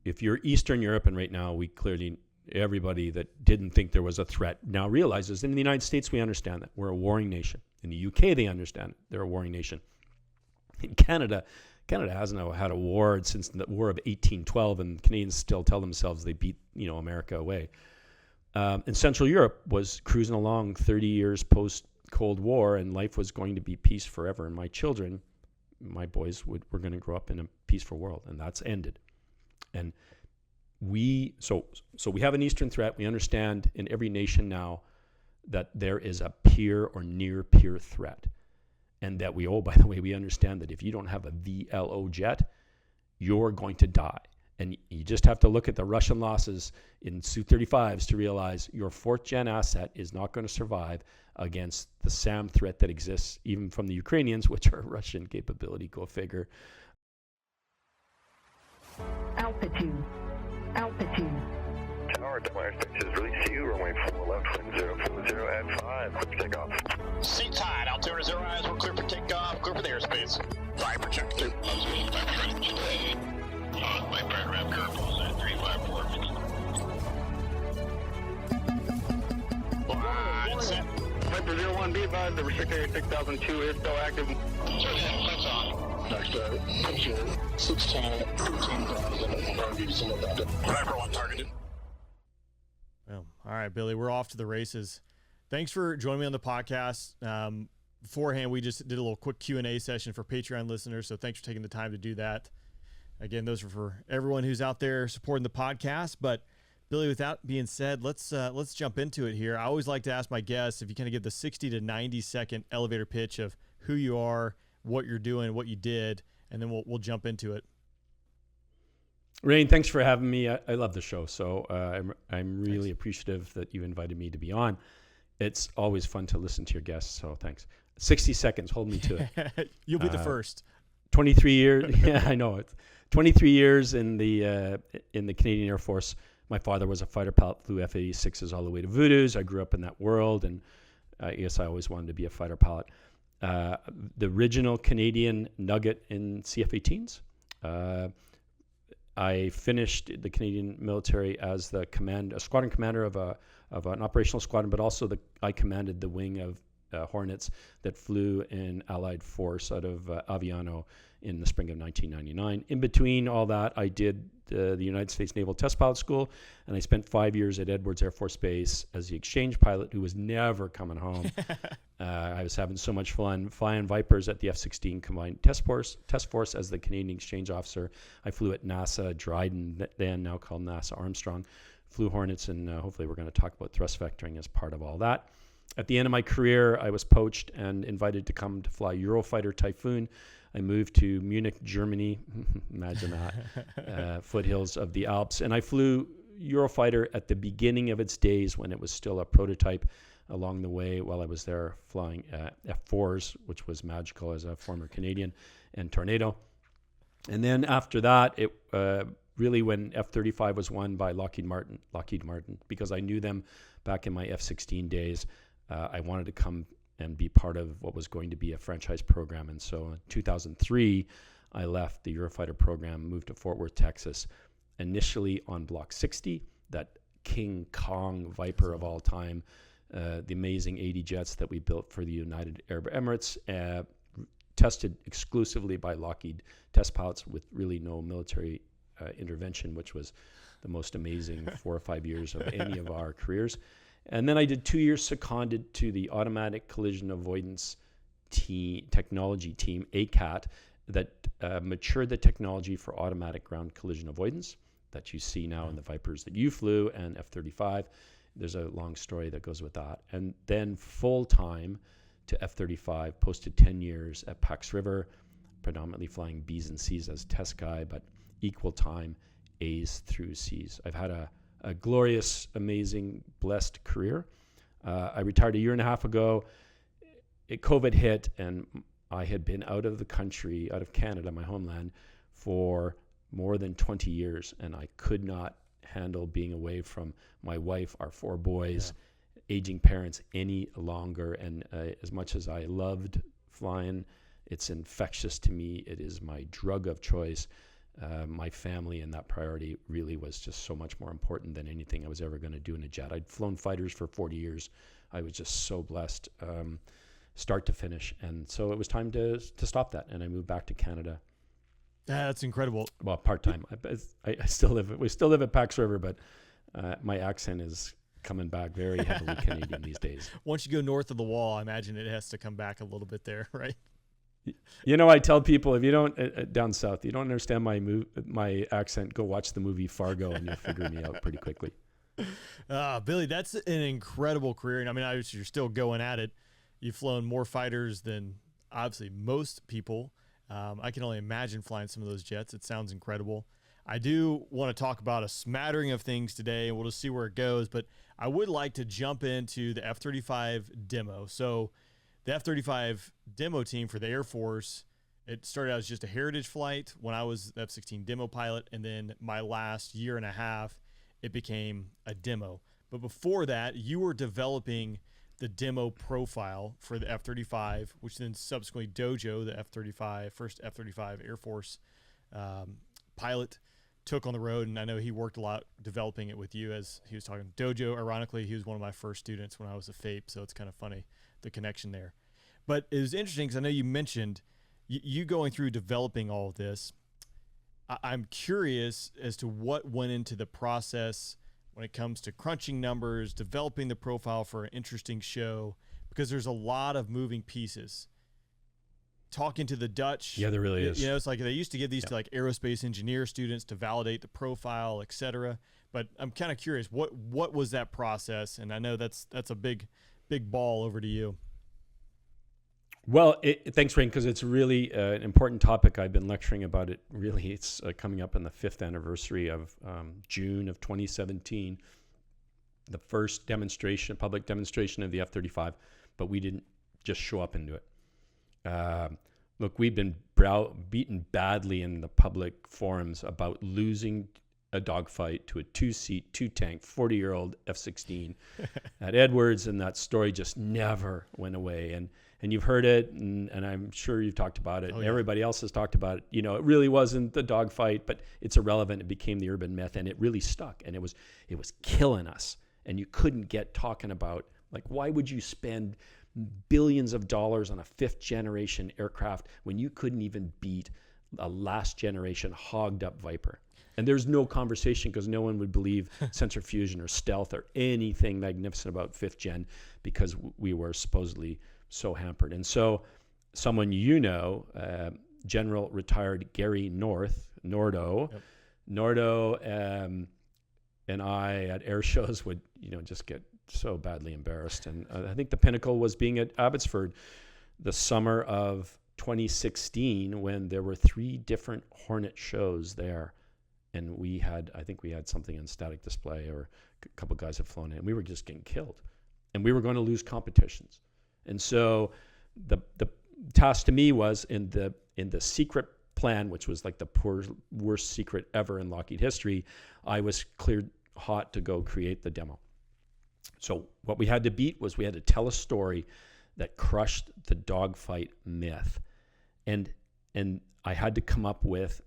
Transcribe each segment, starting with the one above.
if you're Eastern Europe, and right now everybody that didn't think there was a threat now realizes in the United States, we understand that. We're a warring nation. In the UK, they understand it. They're a warring nation. In Canada hasn't had a war since the War of 1812, and Canadians still tell themselves they beat, America away. And Central Europe was cruising along 30 years post-Cold War, and life was going to be peace forever. And my boys were going to grow up in a peaceful world, and that's ended. And we have an Eastern threat. We understand in every nation now that there is a peer or near peer threat. And that by the way, we understand that if you don't have a VLO jet, you're going to die. And you just have to look at the Russian losses in Su-35s to realize your fourth-gen asset is not going to survive against the SAM threat that exists even from the Ukrainians, which are Russian capability, go figure. Altitude. Tower, Delaware Station is release to you, runway 4 left, wind 040 at 5, clear for takeoff. Seats high, altimeter 0 eyes, we're clear for takeoff, clear for the airspace. Viper check 2. My program curve was at 354. Set. Viper 01, be advised, the restricted area 6002 is still active. Lights on. Next picture 16, 15,000. I'll give you some of that. Viper 1 targeted. Well, all right, Billy, we're off to the races. Thanks for joining me on the podcast. Beforehand, we just did a little quick Q&A session for Patreon listeners, so thanks for taking the time to do that. Again, those are for everyone who's out there supporting the podcast. But Billy, with that being said, let's jump into it here. I always like to ask my guests if you kind of give the 60 to 90 second elevator pitch of who you are, what you're doing, what you did, and then we'll jump into it. Rain, thanks for having me. I love the show, so I'm really appreciative that you invited me to be on. It's always fun to listen to your guests, so thanks. 60 seconds, hold me to it. You'll be the first. 23 years, yeah, I know it. 23 years in the Canadian Air Force. My father was a fighter pilot, flew F-86s all the way to Voodoos. I grew up in that world, and I guess I always wanted to be a fighter pilot. The original Canadian nugget in CF-18s. I finished the Canadian military as a squadron commander of an operational squadron, but also I commanded the wing of Hornets that flew in Allied force out of Aviano in the spring of 1999. In between all that, I did the United States Naval Test Pilot School, and I spent 5 years at Edwards Air Force Base as the exchange pilot who was never coming home. I was having so much fun flying Vipers at the F-16 Combined Test Force as the Canadian exchange officer. I flew at NASA Dryden, then now called NASA Armstrong, flew Hornets, and hopefully we're going to talk about thrust vectoring as part of all that. At the end of my career, I was poached and invited to come to fly Eurofighter Typhoon. I moved to Munich, Germany. Imagine that. Foothills of the Alps. And I flew Eurofighter at the beginning of its days when it was still a prototype. Along the way, while I was there, flying F-4s, which was magical as a former Canadian, and Tornado. And then after that, it really when F-35 was won by Lockheed Martin, because I knew them back in my F-16 days, I wanted to come and be part of what was going to be a franchise program. And so in 2003, I left the Eurofighter program, moved to Fort Worth, Texas, initially on Block 60, that King Kong Viper of all time, the amazing 80 jets that we built for the United Arab Emirates, tested exclusively by Lockheed test pilots with really no military intervention, which was the most amazing 4 or 5 years of any of our careers. And then I did 2 years seconded to the Automatic Collision Avoidance Technology Team, ACAT, that matured the technology for automatic ground collision avoidance that you see now in the Vipers that you flew and F-35. There's a long story that goes with that. And then full-time to F-35, posted 10 years at Pax River, predominantly flying Bs and Cs as test guy, but equal time As through Cs. I've had a glorious, amazing, blessed career. I retired a year and a half ago. COVID hit, and I had been out of the country, out of Canada, my homeland, for more than 20 years, and I could not handle being away from my wife, our 4 boys, aging parents any longer. And as much as I loved flying, it's infectious to me. It is my drug of choice. my family and that priority really was just so much more important than anything I was ever going to do in a jet. I'd flown fighters for 40 years. I was just so blessed, start to finish. And so it was time to stop that. And I moved back to Canada. That's incredible. Well, part-time. I still live, we still live at Pax River, but my accent is coming back very heavily Canadian these days. Once you go north of the wall, I imagine it has to come back a little bit there, right? You know, I tell people, if you don't, down south, you don't understand my accent, go watch the movie Fargo and you'll figure me out pretty quickly. Billy, that's an incredible career. And I mean, obviously you're still going at it. You've flown more fighters than obviously most people. I can only imagine flying some of those jets. It sounds incredible. I do want to talk about a smattering of things today, and we'll just see where it goes. But I would like to jump into the F-35 demo. So the F-35 demo team for the Air Force, it started out as just a heritage flight when I was the F-16 demo pilot, and then my last year and a half, it became a demo. But before that, you were developing the demo profile for the F-35, which then subsequently Dojo, the F-35, first F-35 Air Force pilot, took on the road. And I know he worked a lot developing it with you as he was talking. Dojo, ironically, he was one of my first students when I was a FAPE, so it's kind of funny, the connection there. But it was interesting because I know you mentioned you going through developing all of this. I'm curious as to what went into the process when it comes to crunching numbers, developing the profile for an interesting show, because there's a lot of moving pieces. Talking to the Dutch. Yeah, there really is. You know, it's like they used to give these to like aerospace engineer students to validate the profile, et cetera. But I'm kind of curious, what was that process? And I know that's a big ball over to you. Well, thanks, Rain, because it's really an important topic. I've been lecturing about it. Really, it's coming up on the 5th anniversary of June of 2017, the first public demonstration of the F-35, but we didn't just show up and do it. Look, we've been beaten badly in the public forums about losing a dogfight to a 2-seat, 2-tank, 40-year-old F-16 at Edwards, and that story just never went away. And you've heard it, and I'm sure you've talked about it. Oh, yeah. Everybody else has talked about it. You know, it really wasn't the dogfight, but it's irrelevant. It became the urban myth, and it really stuck, and it was killing us. And you couldn't get talking about, like, why would you spend billions of dollars on a 5th-generation aircraft when you couldn't even beat a last-generation hogged-up Viper? And there's no conversation because no one would believe sensor fusion or stealth or anything magnificent about 5th gen because we were supposedly so hampered. And so someone General retired Gary Nordo, Yep. Nordo and I at air shows would, just get so badly embarrassed. And I think the pinnacle was being at Abbotsford the summer of 2016 when there were 3 different Hornet shows there. And I think we had something on static display, or a couple guys had flown in, and we were just getting killed. And we were going to lose competitions. And so the task to me was in the secret plan, which was like the worst secret ever in Lockheed history, I was cleared hot to go create the demo. So what we had to beat was we had to tell a story that crushed the dogfight myth. And I had to come up with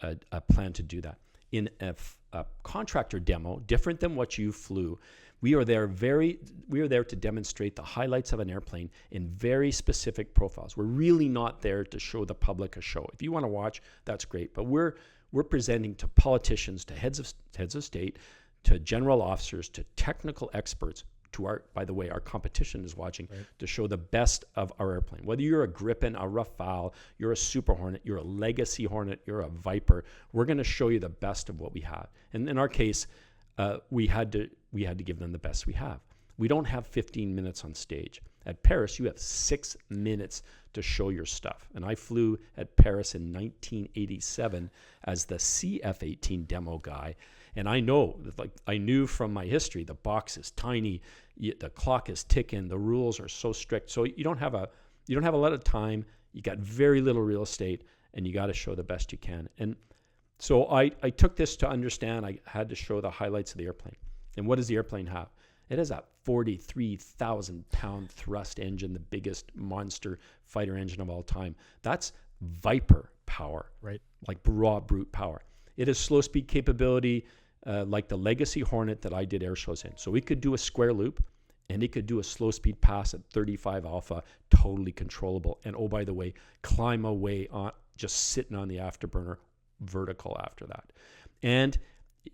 a plan to do that. In a contractor demo, different than what you flew, we are there to demonstrate the highlights of an airplane in very specific profiles. We're really not there to show the public a show. If you want to watch, that's great. But we're presenting to politicians, to heads of state, to general officers, to technical experts, by the way, our competition is watching, right, to show the best of our airplane. Whether you're a Gripen, a Rafale, you're a Super Hornet, you're a Legacy Hornet, you're a Viper, we're going to show you the best of what we have. And in our case, we had to give them the best we have. We don't have 15 minutes on stage. At Paris, you have 6 minutes to show your stuff. And I flew at Paris in 1987 as the CF-18 demo guy. And I knew from my history, the box is tiny, the clock is ticking, the rules are so strict. So you don't have a lot of time. You got very little real estate, and you got to show the best you can. And so I took this to understand I had to show the highlights of the airplane. And what does the airplane have? It has a 43,000-pound thrust engine, the biggest monster fighter engine of all time. That's Viper power, Right. like raw brute power. It has slow speed capability like the legacy Hornet that I did air shows in. So it could do a square loop, and it could do a slow speed pass at 35 alpha, totally controllable. And oh, by the way, climb away on just sitting on the afterburner vertical after that. And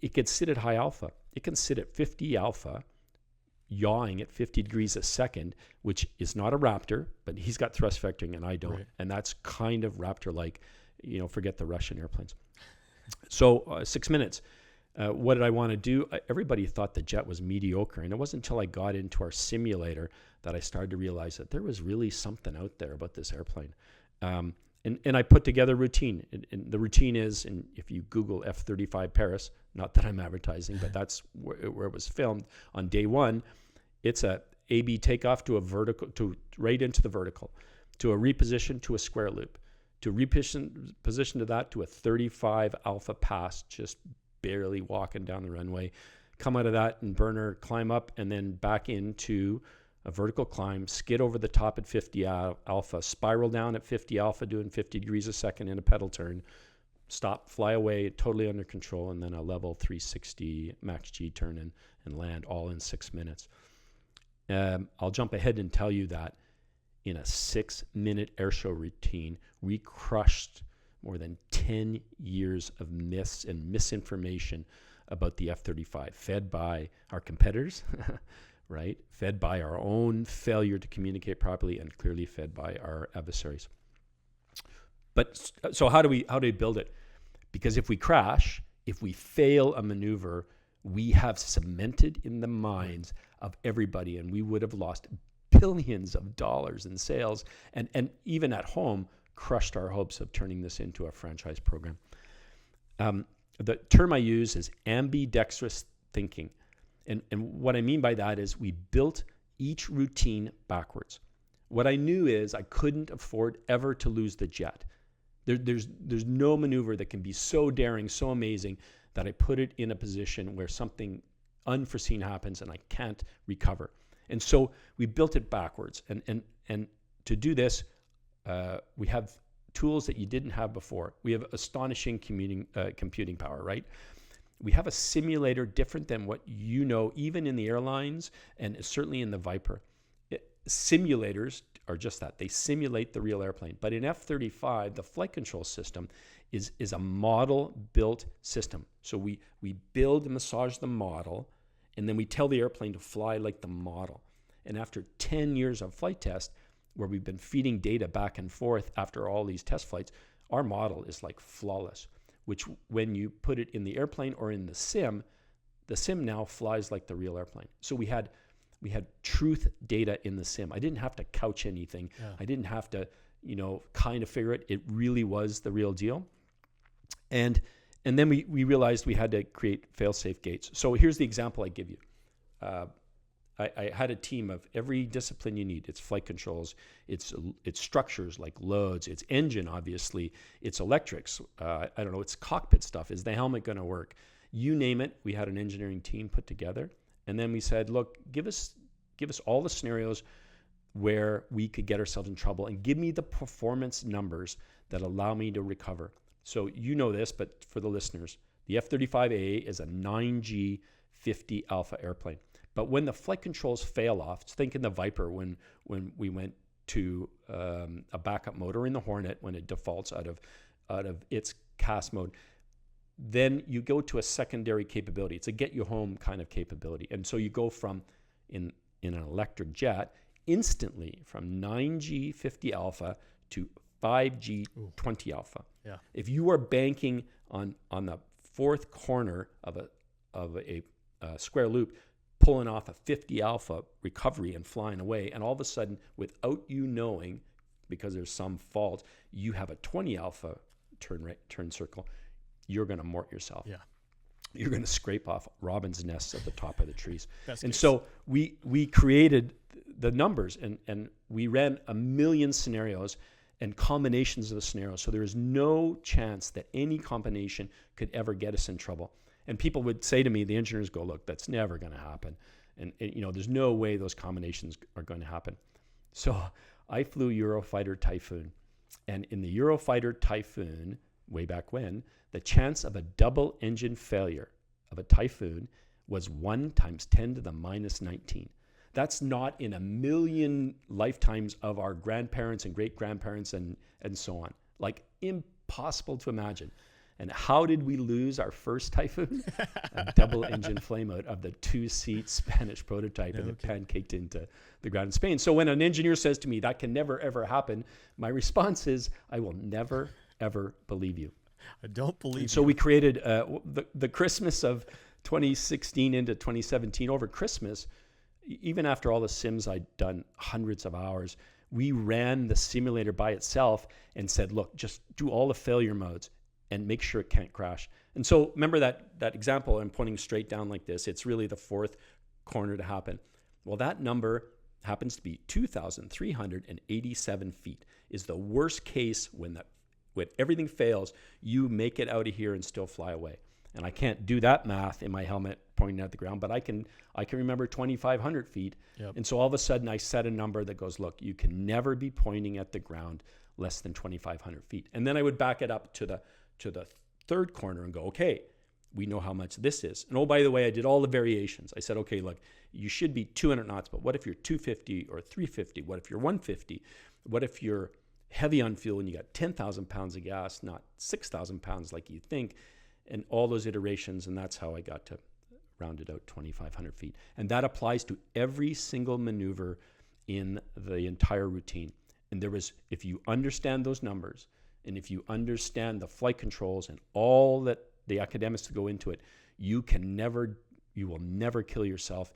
it could sit at high alpha. It can sit at 50 alpha, yawing at 50 degrees a second, which is not a Raptor, but he's got thrust vectoring and I don't. Right. And that's kind of Raptor-like, forget the Russian airplanes. So 6 minutes. What did I want to do? Everybody thought the jet was mediocre. And it wasn't until I got into our simulator that I started to realize that there was really something out there about this airplane. And I put together a routine. And the routine is, and if you Google F-35 Paris, not that I'm advertising, but that's where it was filmed on day one, it's a AB takeoff to a vertical, to right into the vertical, to a reposition to a square loop, to reposition to that to a 35 alpha pass, just barely walking down the runway, come out of that and burner, climb up, and then back into a vertical climb, skid over the top at 50 alpha, spiral down at 50 alpha, doing 50 degrees a second in a pedal turn, stop, fly away, totally under control, and then a level 360 max G turn and land all in 6 minutes. I'll jump ahead and tell you that in a 6-minute airshow routine, we crushed more than 10 years of myths and misinformation about the F-35, fed by our competitors, right? Fed by our own failure to communicate properly, and clearly fed by our adversaries. But so how do we build it? Because if we crash, if we fail a maneuver, we have cemented in the minds of everybody, and we would have lost billions of dollars in sales, and even at home, crushed our hopes of turning this into a franchise program. The term I use is ambidextrous thinking. And what I mean by that is we built each routine backwards. What I knew is I couldn't afford ever to lose the jet. There's no maneuver that can be so daring, so amazing, that I put it in a position where something unforeseen happens and I can't recover. And so we built it backwards. And to do this, we have tools that you didn't have before. We have astonishing computing power, right? We have a simulator different than what you know, even in the airlines and certainly in the Viper. Simulators are just that. They simulate the real airplane. But in F-35, the flight control system is a model-built system. So we build and massage the model, and then we tell the airplane to fly like the model. And after 10 years of flight test, where we've been feeding data back and forth after all these test flights, our model is like flawless, which when you put it in the airplane or in the sim now flies like the real airplane. So we had truth data in the sim. I didn't have to couch anything. Yeah. I didn't have to, kind of figure it. It really was the real deal. And then we realized we had to create fail-safe gates. So here's the example I give you. I had a team of every discipline you need. It's flight controls, it's structures like loads, it's engine, obviously, it's electrics. It's cockpit stuff. Is the helmet going to work? You name it. We had an engineering team put together, and then we said, look, give us all the scenarios where we could get ourselves in trouble, and give me the performance numbers that allow me to recover. So you know this, but for the listeners, the F-35A is a 9G 50 alpha airplane. But when the flight controls fail off, think in the Viper when we went to a backup motor in the Hornet when it defaults out of its CAS mode, then you go to a secondary capability. It's a get you home kind of capability. And so you go from, in an electric jet, instantly from 9G 50 alpha to 5G 20 alpha. Yeah. If you are banking on the fourth corner of a square loop, pulling off a 50 alpha recovery and flying away, and all of a sudden, without you knowing, because there's some fault, you have a 20 alpha turn circle, you're going to mort yourself. Yeah. You're going to scrape off robin's nests at the top of the trees. So we created the numbers, and we ran 1 million scenarios and combinations of the scenarios. So there is no chance that any combination could ever get us in trouble. And people would say to me, the engineers go, look, that's never going to happen. And there's no way those combinations are going to happen. So I flew Eurofighter Typhoon. And in the Eurofighter Typhoon, way back when, the chance of a double engine failure of a Typhoon was 1 × 10⁻19. That's not in a million lifetimes of our grandparents and great-grandparents and so on. Like, impossible to imagine. And how did we lose our first Typhoon? A double engine flameout of the 2-seat Spanish prototype, and it pancaked into the ground in Spain. So when an engineer says to me, that can never, ever happen, my response is, I will never, ever believe you. I don't believe you. So we created the Christmas of 2016 into 2017, over Christmas, even after all the sims I'd done hundreds of hours, we ran the simulator by itself and said, look, just do all the failure modes and make sure it can't crash. And so remember that example, I'm pointing straight down like this. It's really the 4th corner to happen. Well, that number happens to be 2,387 feet is the worst case when everything fails, you make it out of here and still fly away. And I can't do that math in my helmet pointing at the ground, but I can remember 2,500 feet. Yep. And so all of a sudden I set a number that goes, look, you can never be pointing at the ground less than 2,500 feet. And then I would back it up to the 3rd corner and go, okay, we know how much this is. And oh, by the way, I did all the variations. I said, okay, look, you should be 200 knots, but what if you're 250 or 350? What if you're 150? What if you're heavy on fuel and you got 10,000 pounds of gas, not 6,000 pounds like you think? And all those iterations, and that's how I got to round it out 2,500 feet. And that applies to every single maneuver in the entire routine. And if you understand those numbers, and if you understand the flight controls and all that the academics that go into it, you will never kill yourself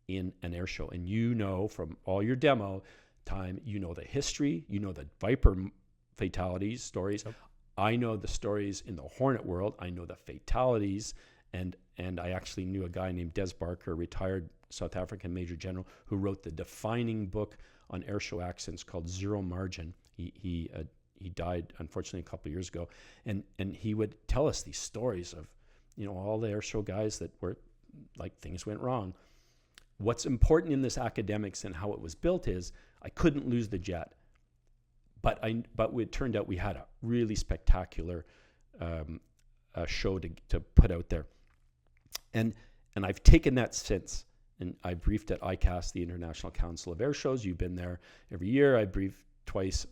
in an air show. And you know from all your demo time, you know the history, you know the Viper fatalities stories. Yep. I know the stories in the Hornet world. I know the fatalities, and I actually knew a guy named Des Barker, retired South African Major General, who wrote the defining book on airshow accidents called Zero Margin. He died unfortunately a couple of years ago, and he would tell us these stories of, all the airshow guys that were like things went wrong. What's important in this academics and how it was built is I couldn't lose the jet. But it turned out we had a really spectacular show to put out there. And I've taken that since, and I briefed at AGCAS, the International Council of Air Shows. You've been there every year. I briefed twice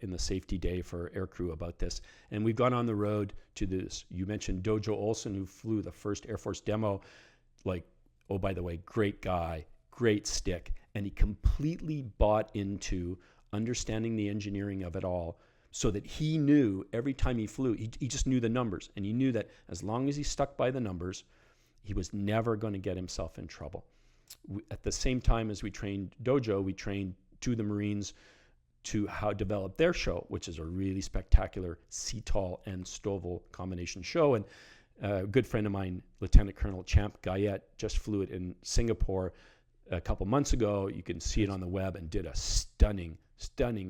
in the safety day for aircrew about this. And we've gone on the road to this. You mentioned Dojo Olson, who flew the first Air Force demo. Oh, by the way, great guy, great stick. And he completely bought into understanding the engineering of it all, so that he knew every time he flew, he just knew the numbers. And he knew that as long as he stuck by the numbers, he was never going to get himself in trouble. At the same time as we trained Dojo, we trained 2 of the Marines to how to develop their show, which is a really spectacular CTOL and STOVL combination show. And a good friend of mine, Lieutenant Colonel Champ Gayet, just flew it in Singapore a couple months ago. You can see it on the web, and did a stunning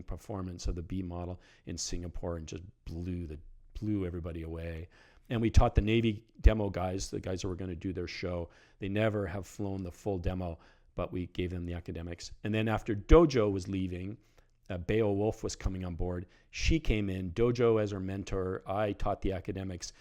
performance of the B model in Singapore, and just blew everybody away. And we taught the Navy demo guys, the guys who were going to do their show. They never have flown the full demo, but we gave them the academics. And then after Dojo was leaving, Beo Wolf was coming on board. She came in, Dojo as her mentor. I taught the academics,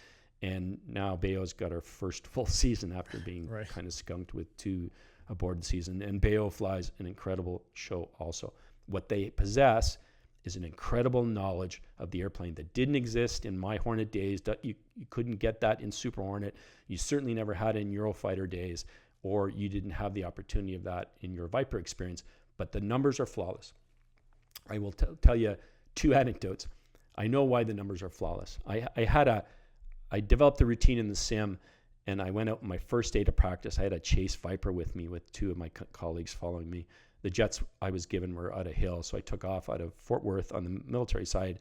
and now Beo's got her first full season after being kind of skunked with 2 aboard the season. And Beo flies an incredible show also. What they possess is an incredible knowledge of the airplane that didn't exist in my Hornet days. You couldn't get that in Super Hornet. You certainly never had it in Eurofighter days, or you didn't have the opportunity of that in your Viper experience. But the numbers are flawless. I will tell you 2 anecdotes. I know why the numbers are flawless. I developed a routine in the sim, and I went out my first day to practice. I had a Chase Viper with me, with 2 of my colleagues following me. The jets I was given were out of Hill, so I took off out of Fort Worth on the military side.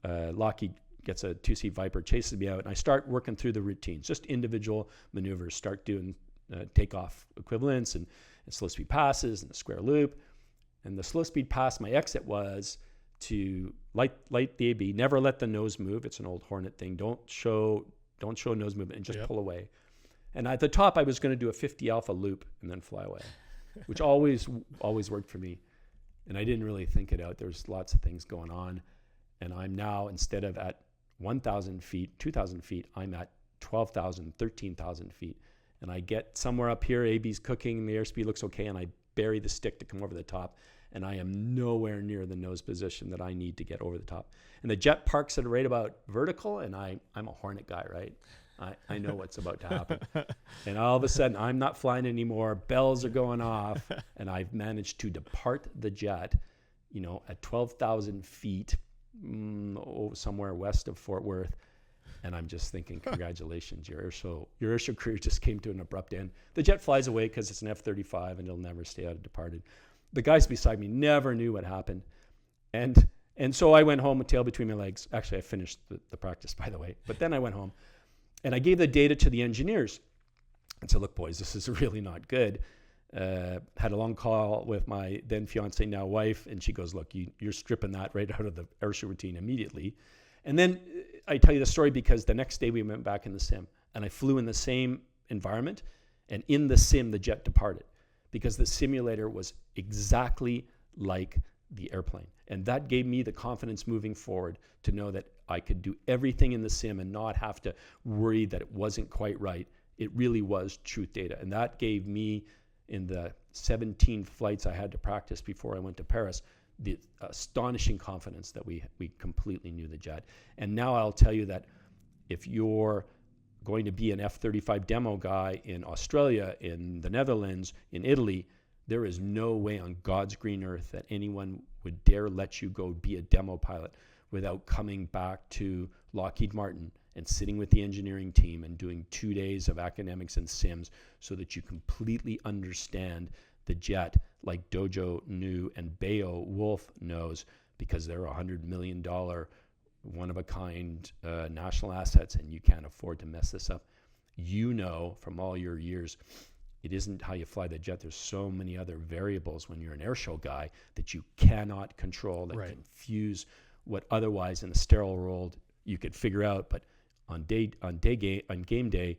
Lockheed gets a 2-seat Viper, chases me out, and I start working through the routines, just individual maneuvers, start doing takeoff equivalents and slow speed passes and the square loop. And the slow speed pass, my exit was to light the AB, never let the nose move. It's an old Hornet thing. Don't show nose movement, and just pull away. And at the top, I was going to do a 50 alpha loop and then fly away, which always worked for me. And I didn't really think it out. There's lots of things going on. And I'm now, instead of at 1,000 feet, 2,000 feet, I'm at 12,000, 13,000 feet. And I get somewhere up here, AB's cooking, the airspeed looks okay, and I bury the stick to come over the top. And I am nowhere near the nose position that I need to get over the top. And the jet parks at right about vertical, and I'm a Hornet guy, right? I know what's about to happen. And all of a sudden, I'm not flying anymore. Bells are going off, and I've managed to depart the jet, at 12,000 feet, somewhere west of Fort Worth. And I'm just thinking, congratulations, your airshow career just came to an abrupt end. The jet flies away because it's an F-35, and it'll never stay out of departed. The guys beside me never knew what happened. And so I went home with tail between my legs. Actually, I finished the practice, by the way. But then I went home, and I gave the data to the engineers and said, look, boys, this is really not good. Had a long call with my then fiance, now wife, and she goes, look, you're stripping that right out of the airshow routine immediately. And then I tell you the story because the next day we went back in the sim, and I flew in the same environment, and in the sim, the jet departed because the simulator was exactly like the airplane. And that gave me the confidence moving forward to know that I could do everything in the sim and not have to worry that it wasn't quite right. It really was truth data. And that gave me, in the 17 flights I had to practice before I went to Paris, the astonishing confidence that we completely knew the jet. And now I'll tell you that if you're going to be an F-35 demo guy in Australia, in the Netherlands, in Italy, there is no way on God's green earth that anyone would dare let you go be a demo pilot without coming back to Lockheed Martin and sitting with the engineering team and doing 2 days of academics and sims so that you completely understand the jet like Dojo knew and Bayo Wolf knows, because they're $100 million, one-of-a-kind national assets, and you can't afford to mess this up. From all your years, it isn't how you fly the jet. There's so many other variables when you're an airshow guy that you cannot control, that confuse what otherwise in a sterile world you could figure out. But on game day,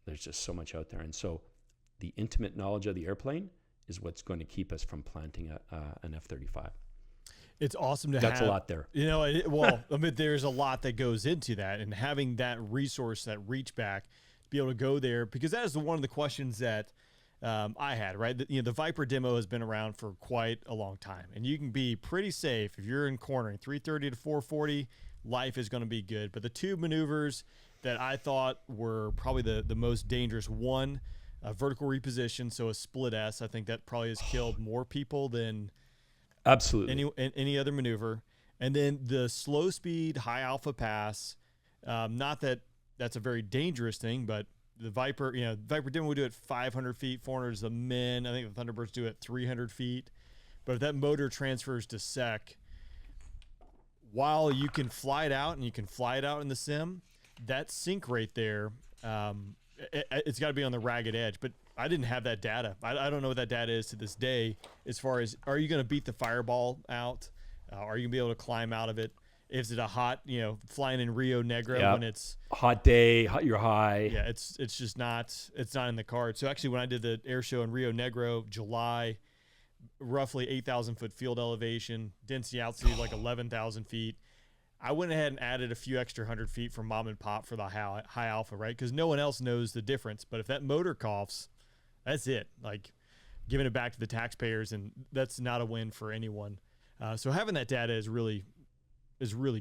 there's just so much out there. And so the intimate knowledge of the airplane is what's going to keep us from planting an F-35. It's awesome to That's have. a lot there. There's a lot that goes into that, and having that resource, that reach back, to be able to go there, because that is one of the questions that I had, right? The Viper demo has been around for quite a long time, and you can be pretty safe if you're in cornering 330 to 440. Life is going to be good. But the two maneuvers that I thought were probably the most dangerous, one, a vertical reposition, so a split S. I think that probably has killed more people than absolutely any other maneuver. And then the slow speed, high alpha pass. Not that that's a very dangerous thing, but the Viper demo would do it 500 feet, 400 is the min. I think the Thunderbirds do it 300 feet. But if that motor transfers to sec, while you can fly it out and you can fly it out in the sim, that sync rate there, it's got to be on the ragged edge. But I didn't have that data. I don't know what that data is to this day as far as, are you going to beat the fireball out? Are you going to be able to climb out of it? Is it a hot, flying in Rio Negro when it's hot day, you're high? Yeah, it's just not, it's not in the card. So actually when I did the air show in Rio Negro, July, roughly 8,000 foot field elevation, density altitude like 11,000 feet. I went ahead and added a few extra 100 feet from mom and pop for the high alpha, right? Because no one else knows the difference. But if that motor coughs, that's it. Like giving it back to the taxpayers, and that's not a win for anyone. So having that data is really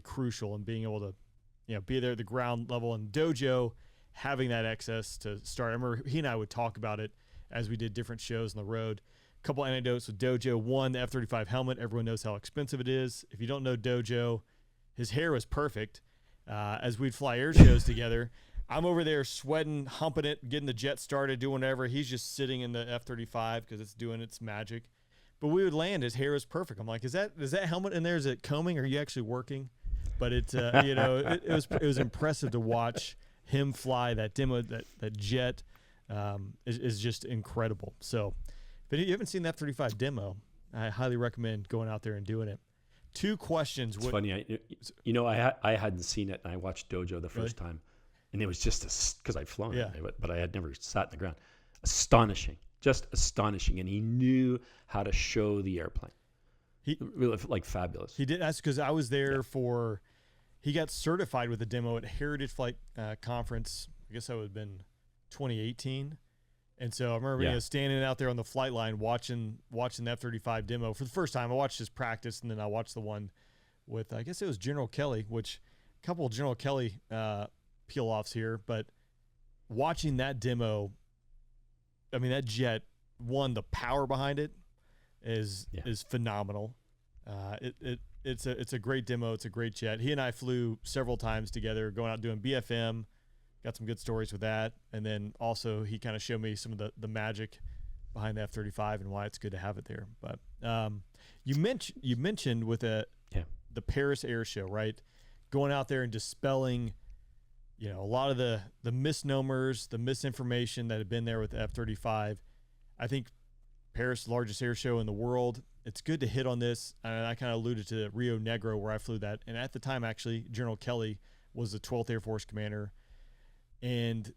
crucial, and being able to, be there at the ground level. And Dojo having that access to start. I remember he and I would talk about it as we did different shows on the road. A couple anecdotes with Dojo. One, the F-35 helmet. Everyone knows how expensive it is. If you don't know Dojo, his hair was perfect. As we'd fly air shows together, I'm over there sweating, humping it, getting the jet started, doing whatever. He's just sitting in the F-35 because it's doing its magic. But we would land. His hair was perfect. I'm like, is that helmet in there? Is it combing? Are you actually working? But it was impressive to watch him fly that demo. That jet is just incredible. So, if you haven't seen the F-35 demo, I highly recommend going out there and doing it. Two questions. It's funny. I hadn't seen it, and I watched Dojo the first time, and it was just because I'd flown it, but I had never sat in the ground. Astonishing, just astonishing. And he knew how to show the airplane. really like fabulous. He did. That's because I was there for. He got certified with a demo at Heritage Flight Conference. I guess that would have been 2018. And so I remember standing out there on the flight line watching the F-35 demo for the first time. I watched his practice, and then I watched the one with, I guess it was General Kelly, which a couple of General Kelly peel-offs here. But watching that demo, I mean, that jet, the power behind it is phenomenal. It's a great demo. It's a great jet. He and I flew several times together, going out doing BFM. Got some good stories with that. And then also he kind of showed me some of the magic behind the F-35 and why it's good to have it there. But you mentioned with the Paris Air Show, right? Going out there and dispelling, a lot of the misnomers, the misinformation that had been there with the F-35. I think Paris, the largest air show in the world. It's good to hit on this. And I kind of alluded to Rio Negro where I flew that. And at the time, actually, General Kelly was the 12th Air Force commander. And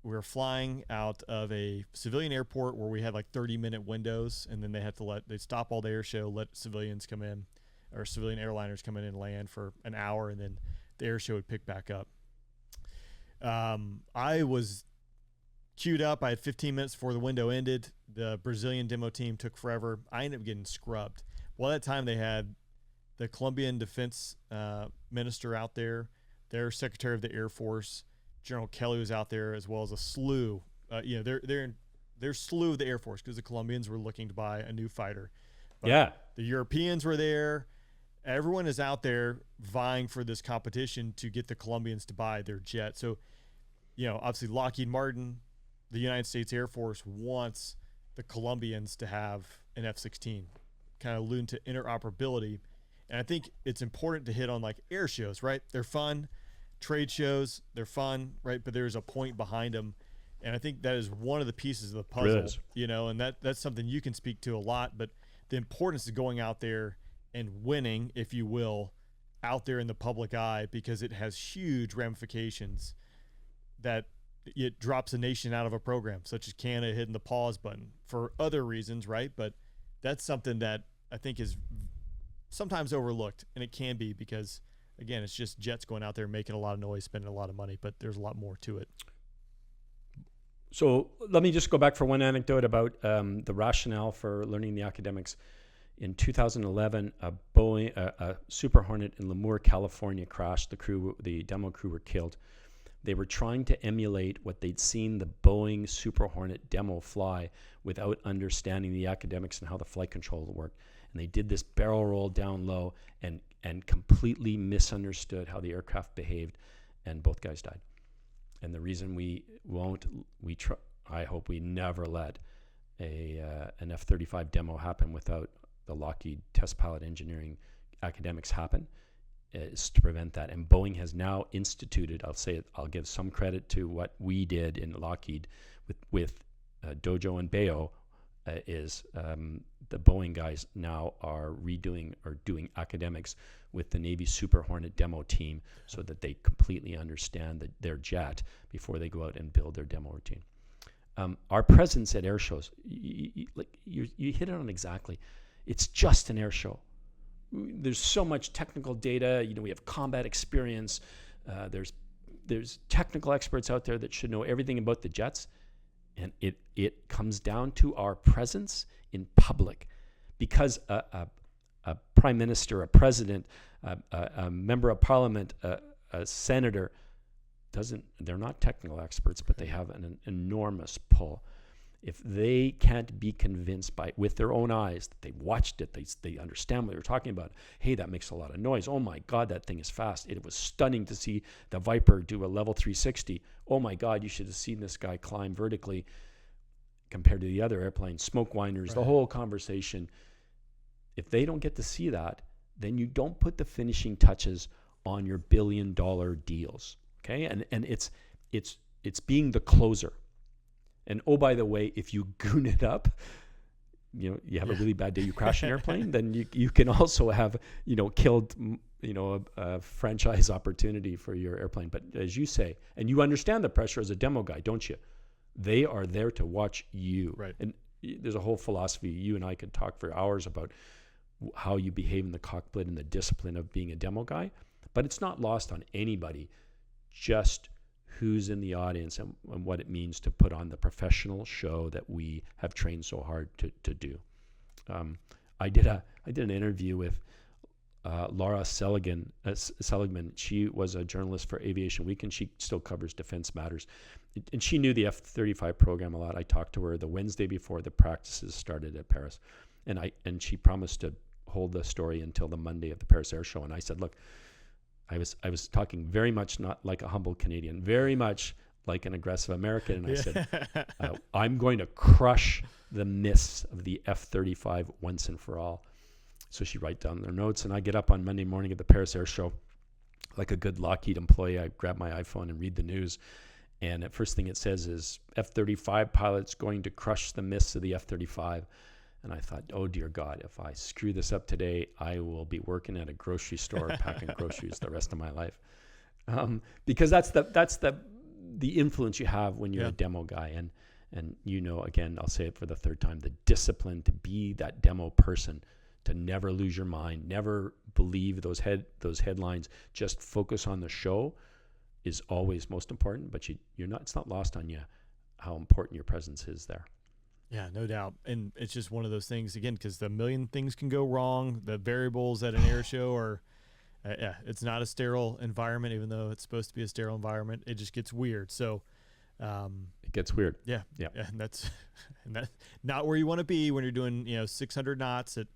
we were flying out of a civilian airport where we had like 30-minute windows, and then they'd stop all the air show, let civilians come in, or civilian airliners come in and land for an hour, and then the air show would pick back up. I was queued up. I had 15 minutes before the window ended. The Brazilian demo team took forever. I ended up getting scrubbed. Well, at that time they had the Colombian defense minister out there, their Secretary of the Air Force, General Kelly was out there, as well as a slew. Their slew of the Air Force, because the Colombians were looking to buy a new fighter. But the Europeans were there. Everyone is out there vying for this competition to get the Colombians to buy their jet. So, obviously Lockheed Martin, the United States Air Force wants the Colombians to have an F-16, kind of alluding to interoperability. And I think it's important to hit on like air shows, right? They're fun. Trade shows, they're fun, right? But there's a point behind them. And I think that is one of the pieces of the puzzle, and that's something you can speak to a lot. But the importance of going out there and winning, if you will, out there in the public eye, because it has huge ramifications that it drops a nation out of a program, such as Canada hitting the pause button for other reasons, right? But that's something that I think is sometimes overlooked, and it can be because, again, it's just jets going out there making a lot of noise, spending a lot of money, but there's a lot more to it. So let me just go back for one anecdote about the rationale for learning the academics. In 2011, a Super Hornet in Lemoore, California crashed. The demo crew were killed. They were trying to emulate what they'd seen the Boeing Super Hornet demo fly without understanding the academics and how the flight control worked. And they did this barrel roll down low and completely misunderstood how the aircraft behaved, and both guys died. And the reason I hope we never let an F-35 demo happen without the Lockheed test pilot engineering academics happen, is to prevent that. And Boeing has now instituted, I'll give some credit to what we did in Lockheed with Dojo and Bayo, is the Boeing guys now are doing academics with the Navy Super Hornet demo team so that they completely understand their jet before they go out and build their demo routine. Our presence at air shows, you hit it on exactly. It's just an air show. There's so much technical data. We have combat experience. There's technical experts out there that should know everything about the jets. And it comes down to our presence in public, because a prime minister, a president, a member of parliament, a senator they're not technical experts, but they have an enormous pull. If they can't be convinced with their own eyes that they watched it, they understand what they're talking about. Hey, that makes a lot of noise. Oh my God, that thing is fast. It was stunning to see the Viper do a level 360. Oh my God, you should have seen this guy climb vertically compared to the other airplanes, smoke winders, the whole conversation. If they don't get to see that, then you don't put the finishing touches on your billion-dollar deals. Okay, and it's being the closer. And oh, by the way, if you goon it up, you have a really bad day, you crash an airplane, then you can also have killed a franchise opportunity for your airplane. But as you say, and you understand the pressure as a demo guy, don't you? They are there to watch you. Right. And there's a whole philosophy. You and I could talk for hours about how you behave in the cockpit and the discipline of being a demo guy. But it's not lost on anybody just who's in the audience and what it means to put on the professional show that we have trained so hard to do. I did an interview with Laura Seligman. She was a journalist for Aviation Week, and she still covers Defense Matters. And she knew the F-35 program a lot. I talked to her the Wednesday before the practices started at Paris, and she promised to hold the story until the Monday of the Paris Air Show. And I said, look, I was talking very much not like a humble Canadian, very much like an aggressive American. And I said, I'm going to crush the myths of the F-35 once and for all. So she write down their notes, and I get up on Monday morning at the Paris Air Show. Like a good Lockheed employee, I grab my iPhone and read the news. And the first thing it says is F-35 pilots going to crush the myths of the F-35. And I thought, oh dear God, if I screw this up today, I will be working at a grocery store packing groceries the rest of my life. Because that's the influence you have when you're a demo guy. And again, I'll say it for the third time, the discipline to be that demo person, to never lose your mind, never believe those headlines, just focus on the show is always most important. But it's not lost on you how important your presence is there. Yeah, no doubt. And it's just one of those things, again, because the million things can go wrong. The variables at an air show are, it's not a sterile environment, even though it's supposed to be a sterile environment. It just gets weird. So it gets weird. Yeah. And that's not where you want to be when you're doing 600 knots at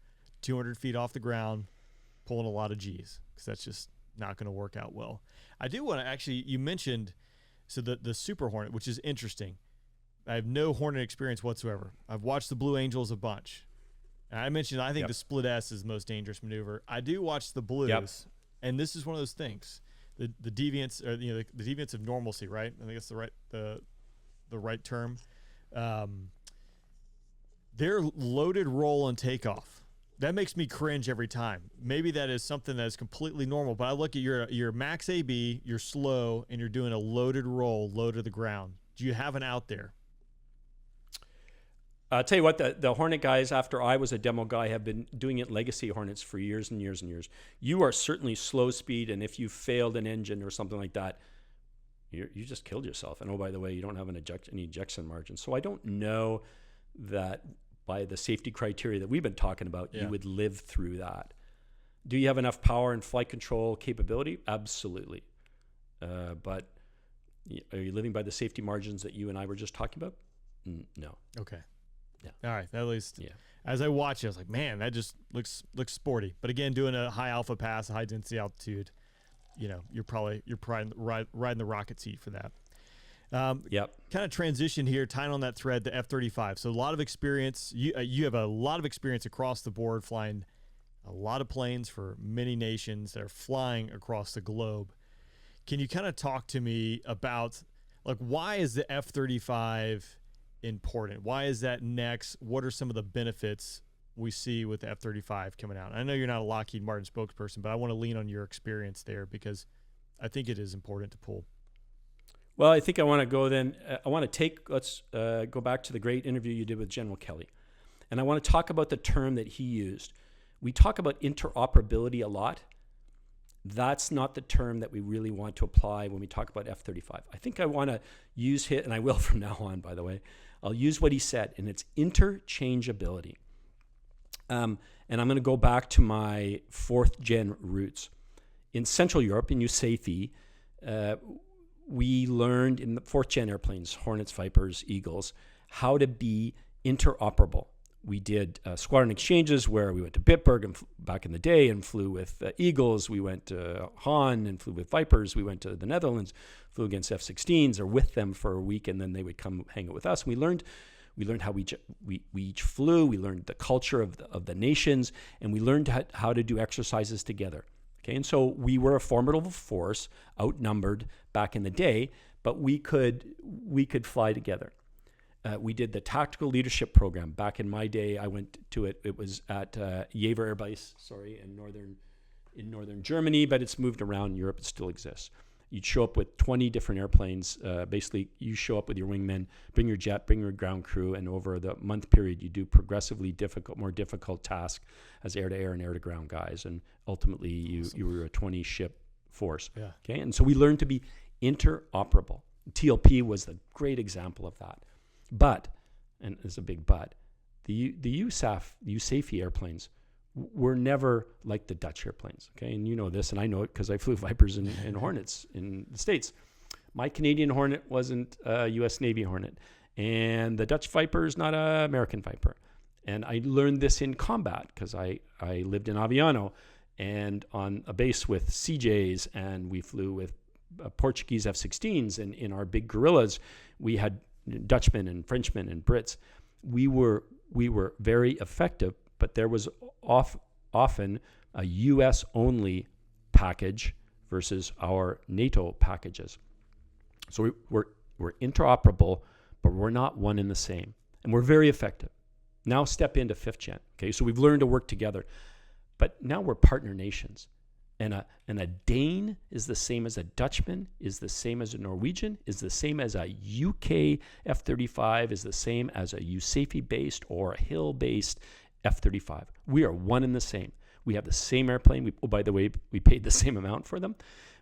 200 feet off the ground, pulling a lot of G's, because that's just not going to work out well. I do want to actually, you mentioned, so the Super Hornet, which is interesting. I have no Hornet experience whatsoever. I've watched the Blue Angels a bunch. And I mentioned, I think the split S is the most dangerous maneuver. I do watch the Blues, and this is one of those things. The deviance, or the deviance of normalcy, right? I think that's the right term. Their loaded roll and takeoff. That makes me cringe every time. Maybe that is something that is completely normal, but I look at your max AB, you're slow, and you're doing a loaded roll, low to the ground. Do you have an out there? I'll tell you what, the Hornet guys, after I was a demo guy, have been doing it Legacy Hornets for years and years and years. You are certainly slow speed, and if you failed an engine or something like that, you just killed yourself. And oh, by the way, you don't have any ejection margin. So I don't know that by the safety criteria that we've been talking about, you would live through that. Do you have enough power and flight control capability? Absolutely. But are you living by the safety margins that you and I were just talking about? No. Okay. Yeah. All right. At least as I watch it, I was like, man, that just looks sporty. But again, doing a high alpha pass, a high density altitude, you're probably riding the rocket seat for that. Kind of transition here, tying on that thread, the F-35. So a lot of experience. You have a lot of experience across the board, flying a lot of planes for many nations that are flying across the globe. Can you kind of talk to me about, like, why is the F-35 important? Why is that next? What are some of the benefits we see with the F-35 coming out? I know you're not a Lockheed Martin spokesperson, but I want to lean on your experience there because I think it is important to pull. Well, I think I want to go then. Let's go back to the great interview you did with General Kelly. And I want to talk about the term that he used. We talk about interoperability a lot. That's not the term that we really want to apply when we talk about F-35. I think I want to use it, and I will from now on, by the way. I'll use what he said, and it's interchangeability. And I'm going to go back to my fourth-gen roots. In Central Europe, in USAFE, we learned in the fourth-gen airplanes, Hornets, Vipers, Eagles, how to be interoperable. We did squadron exchanges where we went to Bitburg and back in the day and flew with Eagles. We went to Hahn and flew with Vipers. We went to the Netherlands, flew against F-16s or with them for a week, and then they would come hang out with us. We learned how we each flew. We learned the culture of the nations, and we learned how to do exercises together. Okay, and so we were a formidable force, outnumbered back in the day, but we could fly together. We did the tactical leadership program. Back in my day, I went to it. It was at Jever Air Base, in northern Germany, but it's moved around Europe. It still exists. you'd show up with 20 different airplanes. Basically, you show up with your wingmen, bring your jet, bring your ground crew, and over the month period, you do progressively more difficult tasks as air-to-air and air-to-ground guys. And ultimately, you were a 20-ship force. Yeah. Okay, and so we learned to be interoperable. TLP was the great example of that. But, and there's a big but, the USAF airplanes were never like the Dutch airplanes, okay? And you know this, and I know it because I flew Vipers and Hornets in the States. My Canadian Hornet wasn't a U.S. Navy Hornet, and the Dutch Viper is not an American Viper. And I learned this in combat because I lived in Aviano and on a base with CJs, and we flew with Portuguese F-16s, and in our big guerrillas, we had Dutchmen and Frenchmen and Brits. We were very effective, but there was often a U.S. only package versus our NATO packages. So we're interoperable, but we're not one and the same, and we're very effective. Now step into 5th gen. Okay, so we've learned to work together, but now we're partner nations. And a Dane is the same as a Dutchman, is the same as a Norwegian, is the same as a UK F-35, is the same as a USAFE-based or a Hill-based F-35. We are one and the same. We have the same airplane. By the way, we paid the same amount for them.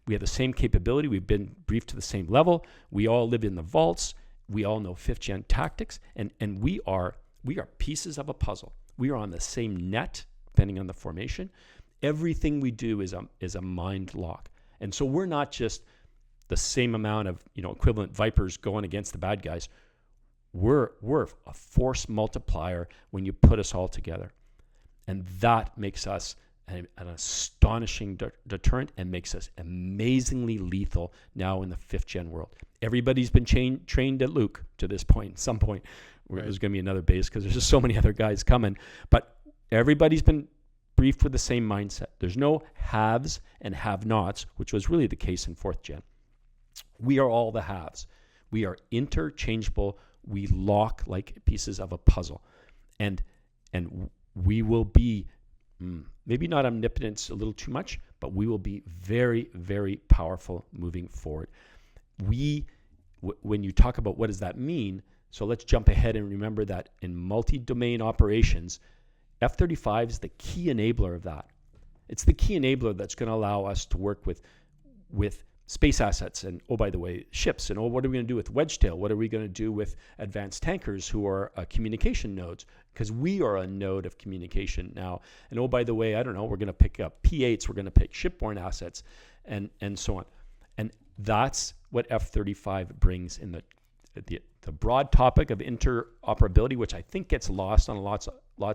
We have the same capability. We've been briefed to the same level. We all live in the vaults. We all know 5th gen tactics, and we are pieces of a puzzle. We are on the same net, depending on the formation. Everything we do is a mind lock. And so we're not just the same amount of, equivalent Vipers going against the bad guys. We're a force multiplier when you put us all together. And that makes us an astonishing deterrent and makes us amazingly lethal now in the 5th gen world. Everybody's been trained at Luke to this point. At some point, right, there's going to be another base because there's just so many other guys coming. But everybody's been briefed with the same mindset. There's no haves and have-nots, which was really the case in 4th gen. We are all the haves. We are interchangeable. We lock like pieces of a puzzle. And we will be, maybe not omnipotence a little too much, but we will be very, very powerful moving forward. When you talk about what does that mean, so let's jump ahead and remember that in multi-domain operations, F-35 is the key enabler of that. It's the key enabler that's going to allow us to work with space assets and, oh, by the way, ships. And, what are we going to do with Wedgetail? What are we going to do with advanced tankers who are communication nodes? Because we are a node of communication now. And, oh, by the way, I don't know, we're going to pick up P-8s, we're going to pick shipborne assets, and so on. And that's what F-35 brings in the broad topic of interoperability, which I think gets lost on lots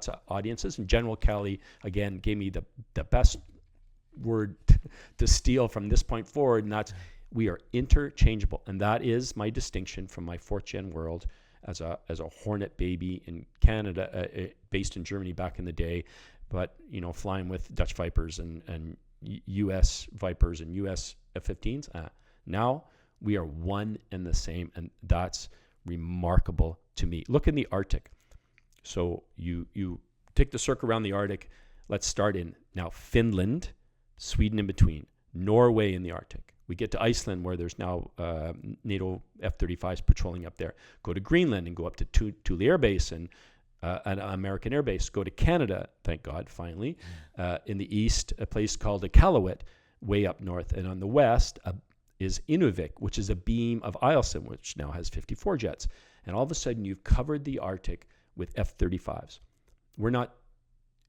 of audiences. And General Kelly, again, gave me the best word to steal from this point forward, and that's we are interchangeable. And that is my distinction from my 4th gen world as a Hornet baby in Canada, based in Germany back in the day, but flying with Dutch Vipers and US Vipers and US F-15s. Now we are one and the same, and that's remarkable to me. Look in the Arctic. So you take the circle around the Arctic. Let's start in now Finland, Sweden in between, Norway in the Arctic. We get to Iceland, where there's now NATO F-35s patrolling up there. Go to Greenland and go up to Thule Air Base and an American Air Base. Go to Canada, thank God, finally. In the east, a place called Iqaluit, way up north. And on the west is Inuvik, which is a beam of Eielson, which now has 54 jets. And all of a sudden, you've covered the Arctic with F-35s. We're not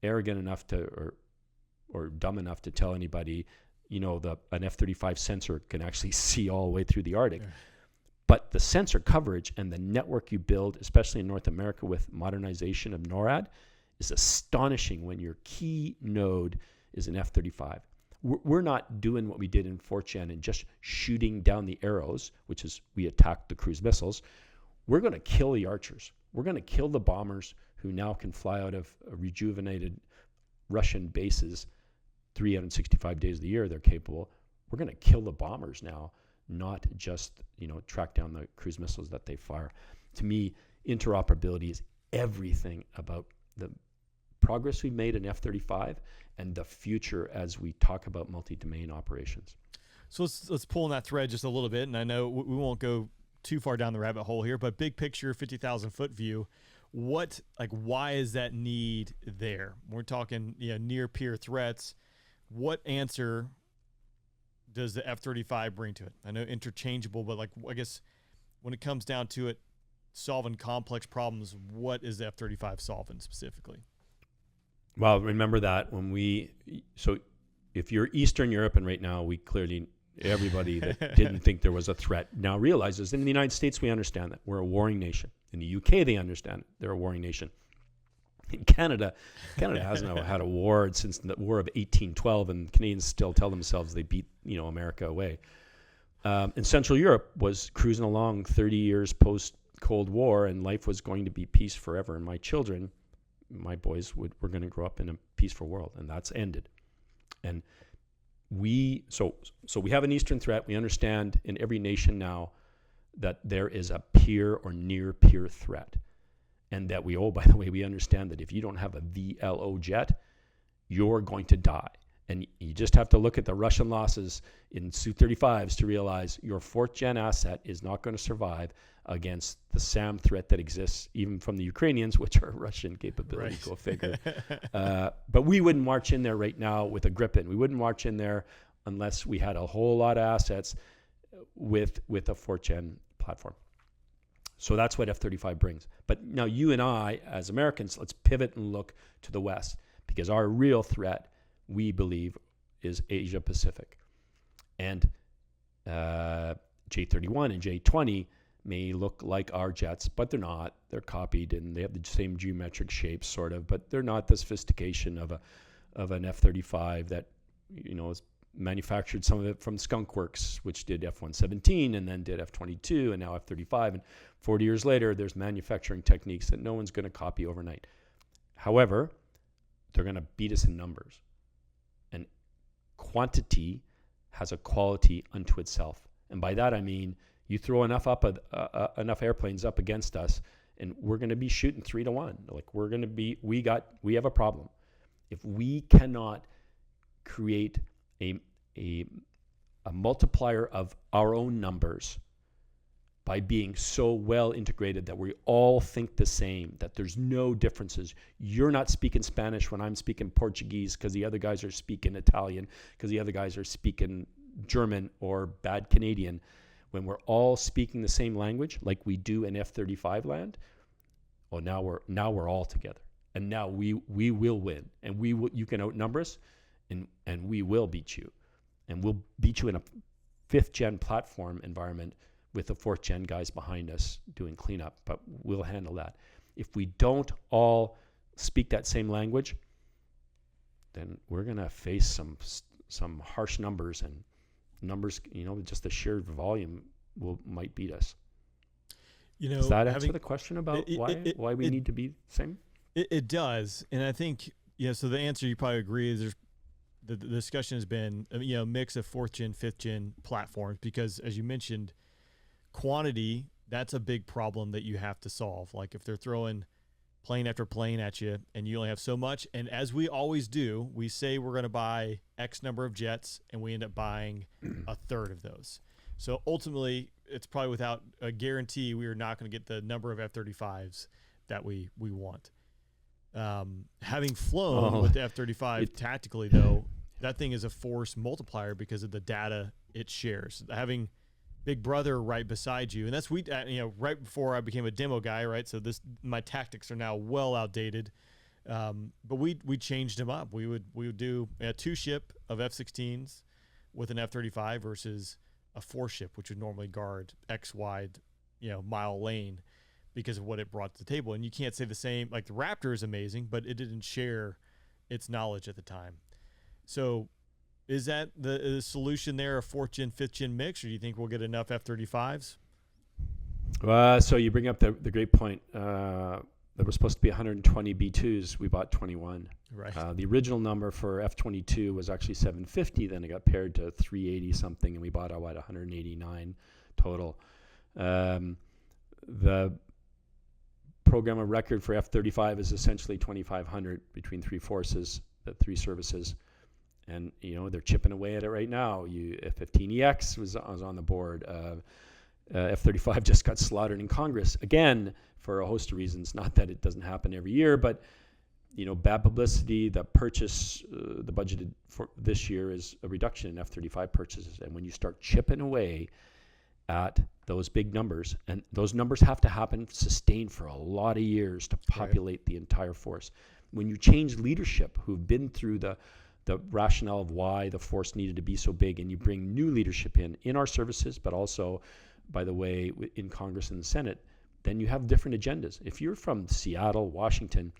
arrogant enough to, or dumb enough to tell anybody, an F-35 sensor can actually see all the way through the Arctic. Yeah. But the sensor coverage and the network you build, especially in North America with modernization of NORAD, is astonishing when your key node is an F-35. We're not doing what we did in 4th gen and just shooting down the arrows, which is we attacked the cruise missiles. We're going to kill the Archers. We're going to kill the bombers who now can fly out of rejuvenated Russian bases 365 days of the year. They're capable. We're going to kill the bombers now, not just track down the cruise missiles that they fire. To me, interoperability is everything about the progress we've made in F-35 and the future as we talk about multi-domain operations. So let's pull on that thread just a little bit, and I know we won't go too far down the rabbit hole here, but big picture, 50,000 foot view. Why is that need there? We're talking, near peer threats. What answer does the F-35 bring to it? I know interchangeable, but I guess when it comes down to it, solving complex problems, what is the F-35 solving specifically? Well, remember that so if you're Eastern Europe, and right now everybody that didn't think there was a threat now realizes in the United States, we understand that we're a warring nation. In the UK, they understand it. They're a warring nation. In Canada hasn't had a war since the War of 1812, and Canadians still tell themselves they beat, America away. And Central Europe was cruising along 30 years post-Cold War, and life was going to be peace forever. And my boys were going to grow up in a peaceful world, and that's ended. And we have an Eastern threat. We understand in every nation now that there is a peer or near peer threat. And that by the way, we understand that if you don't have a VLO jet, you're going to die. And you just have to look at the Russian losses in Su-35s to realize your fourth gen asset is not going to survive against the SAM threat that exists even from the Ukrainians, which are Russian capability, right. Go figure. But we wouldn't march in there right now with a Gripen. We wouldn't march in there unless we had a whole lot of assets with a fourth gen platform. So that's what F-35 brings. But now you and I, as Americans, let's pivot and look to the West, because our real threat, we believe, is Asia Pacific. And J-31 and J-20 may look like our jets, but they're not. They're copied, and they have the same geometric shapes, sort of, but they're not the sophistication of an F-35 that, is manufactured, some of it from Skunk Works, which did F-117 and then did F-22 and now F-35. And 40 years later, there's manufacturing techniques that no one's going to copy overnight. However, they're going to beat us in numbers. And quantity has a quality unto itself. And by that, I mean, you throw enough airplanes up against us, and we're going to be shooting 3-1. We have a problem. If we cannot create a multiplier of our own numbers by being so well integrated that we all think the same, that there's no differences. You're not speaking Spanish when I'm speaking Portuguese because the other guys are speaking Italian, because the other guys are speaking German or bad Canadian. When we're all speaking the same language, like we do in F-35 land, now we're all together. And now we will win. And you can outnumber us, and we will beat you. And we'll beat you in a 5th gen platform environment with the 4th gen guys behind us doing cleanup, but we'll handle that. If we don't all speak that same language, then we're going to face some harsh numbers, and numbers, just the sheer volume might beat us. Does that answer the question about why we need to be the same? It does. And I think, so the answer, you probably agree, is the discussion has been, a mix of 4th gen, 5th gen platforms, because as you mentioned, quantity, that's a big problem that you have to solve. Like if they're throwing plane after plane at you and you only have so much, and as we always do, we say we're going to buy X number of jets and we end up buying a third of those. So ultimately, it's probably without a guarantee we are not going to get the number of F-35s that we want. Having flown with the F-35 tactically, though, that thing is a force multiplier because of the data it shares. Having Big Brother right beside you, and that's right before I became a demo guy, right? So my tactics are now well outdated, but we changed them up. We would do a 2-ship of F-16s with an F-35 versus a 4-ship, which would normally guard X wide, mile lane, because of what it brought to the table. And you can't say the same. Like the Raptor is amazing, but it didn't share its knowledge at the time. So is that the solution there, a 4th gen, 5th gen mix, or do you think we'll get enough F-35s? So you bring up the great point. There was supposed to be 120 B-2s. We bought 21. Right. The original number for F-22 was actually 750. Then it got paired to 380 something, and we bought 189 total. The program of record for F-35 is essentially 2,500 between 3 forces, 3 services. And, they're chipping away at it right now. F-15EX was on the board. F-35 just got slaughtered in Congress, again, for a host of reasons. Not that it doesn't happen every year, but, bad publicity. The purchase, the budgeted for this year is a reduction in F-35 purchases. And when you start chipping away at those big numbers, and those numbers have to happen sustained for a lot of years to populate the entire force. When you change leadership who've been through the rationale of why the force needed to be so big, and you bring new leadership in our services, but also, by the way, in Congress and the Senate, then you have different agendas. If you're from Seattle, Washington,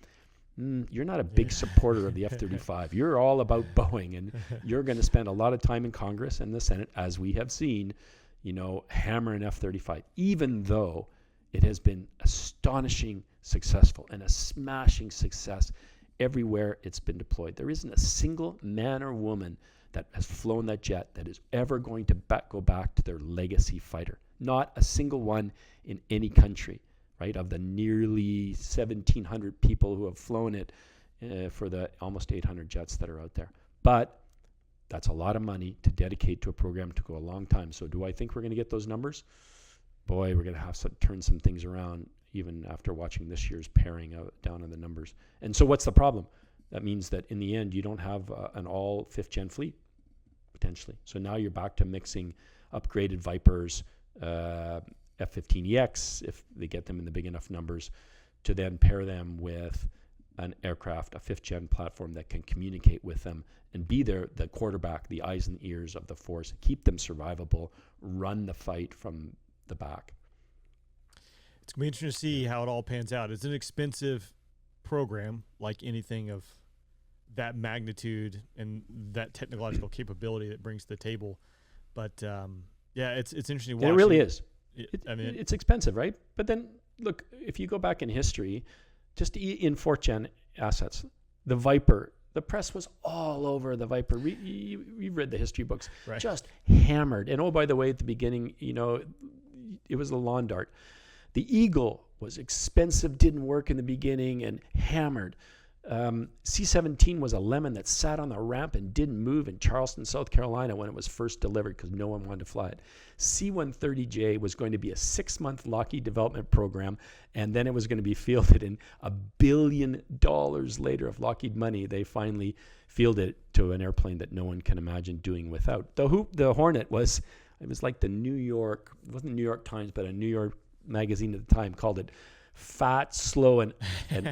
you're not a big supporter of the F-35. You're all about Boeing, and you're going to spend a lot of time in Congress and the Senate, as we have seen, hammering F-35, even though it has been astonishing successful and a smashing success everywhere it's been deployed. There isn't a single man or woman that has flown that jet that is ever going to go back to their legacy fighter. Not a single one in any country, right? Of the nearly 1,700 people who have flown it for the almost 800 jets that are out there. But that's a lot of money to dedicate to a program to go a long time. So do I think we're going to get those numbers? Boy, we're going to have to turn some things around even after watching this year's paring down on the numbers. And so what's the problem? That means that in the end, you don't have an all 5th gen fleet, potentially. So now you're back to mixing upgraded Vipers, F-15EX, if they get them in the big enough numbers, to then pair them with an aircraft, a 5th gen platform that can communicate with them and be the quarterback, the eyes and ears of the force, keep them survivable, run the fight from the back. It's going to be interesting to see how it all pans out. It's an expensive program, like anything of that magnitude and that technological capability that brings to the table. But it's interesting to watch. It really is. It's expensive, right? But then look, if you go back in history, just in 4th gen assets, the Viper, the press was all over the Viper. We've read the history books, right. Just hammered. And by the way, at the beginning, it was a lawn dart. The Eagle was expensive, didn't work in the beginning, and hammered. C-17 was a lemon that sat on the ramp and didn't move in Charleston, South Carolina when it was first delivered because no one wanted to fly it. C-130J was going to be a 6-month Lockheed development program, and then it was going to be fielded in $1 billion later of Lockheed money. They finally fielded it to an airplane that no one can imagine doing without. The Hornet was like it wasn't New York Times, but a New York magazine at the time called it fat, slow, and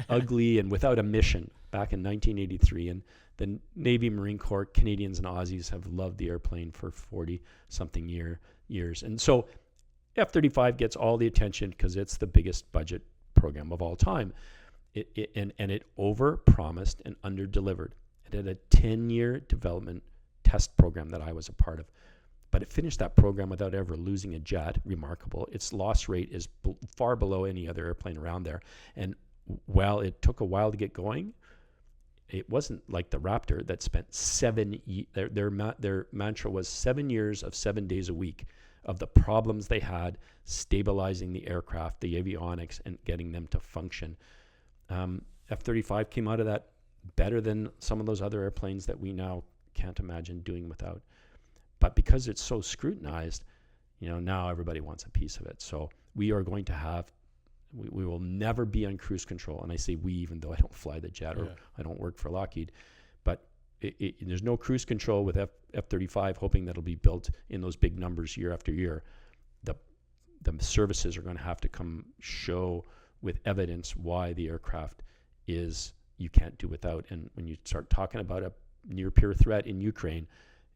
ugly and without a mission back in 1983. And the Navy, Marine Corps, Canadians, and Aussies have loved the airplane for 40-something years. And so F-35 gets all the attention because it's the biggest budget program of all time. It over-promised and under-delivered. It had a 10-year development test program that I was a part of. But it finished that program without ever losing a jet. Remarkable. Its loss rate is far below any other airplane around there. And while it took a while to get going, it wasn't like the Raptor that spent 7 years. Their mantra was 7 years of 7 days a week of the problems they had stabilizing the aircraft, the avionics, and getting them to function. F-35 came out of that better than some of those other airplanes that we now can't imagine doing without. But because it's so scrutinized, now everybody wants a piece of it. So we are going to have, we will never be on cruise control. And I say we, even though I don't fly the jet or I don't work for Lockheed. But there's no cruise control with F-35, hoping that it'll be built in those big numbers year after year. The services are going to have to come show with evidence why the aircraft is you can't do without. And when you start talking about a near peer threat in Ukraine,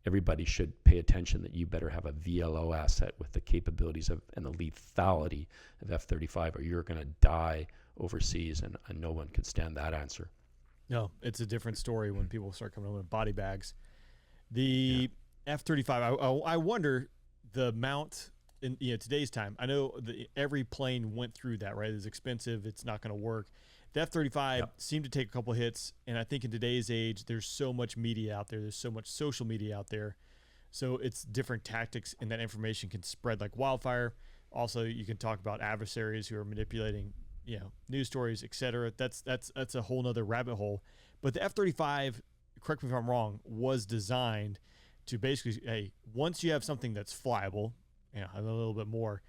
everybody should pay attention that you better have a VLO asset with the capabilities of and the lethality of F-35, or you're going to die overseas, and no one could stand that answer. No, it's a different story when people start coming home in body bags. The F-35, I wonder the amount in today's time. I know every plane went through that, right? It's expensive. It's not going to work. The F-35 seemed to take a couple hits, and I think in today's age, there's so much media out there. There's so much social media out there. So it's different tactics, and that information can spread like wildfire. Also, you can talk about adversaries who are manipulating, news stories, et cetera. That's a whole nother rabbit hole. But the F-35 correct me if I'm wrong, was designed to basically, hey, once you have something that's flyable, a little bit more,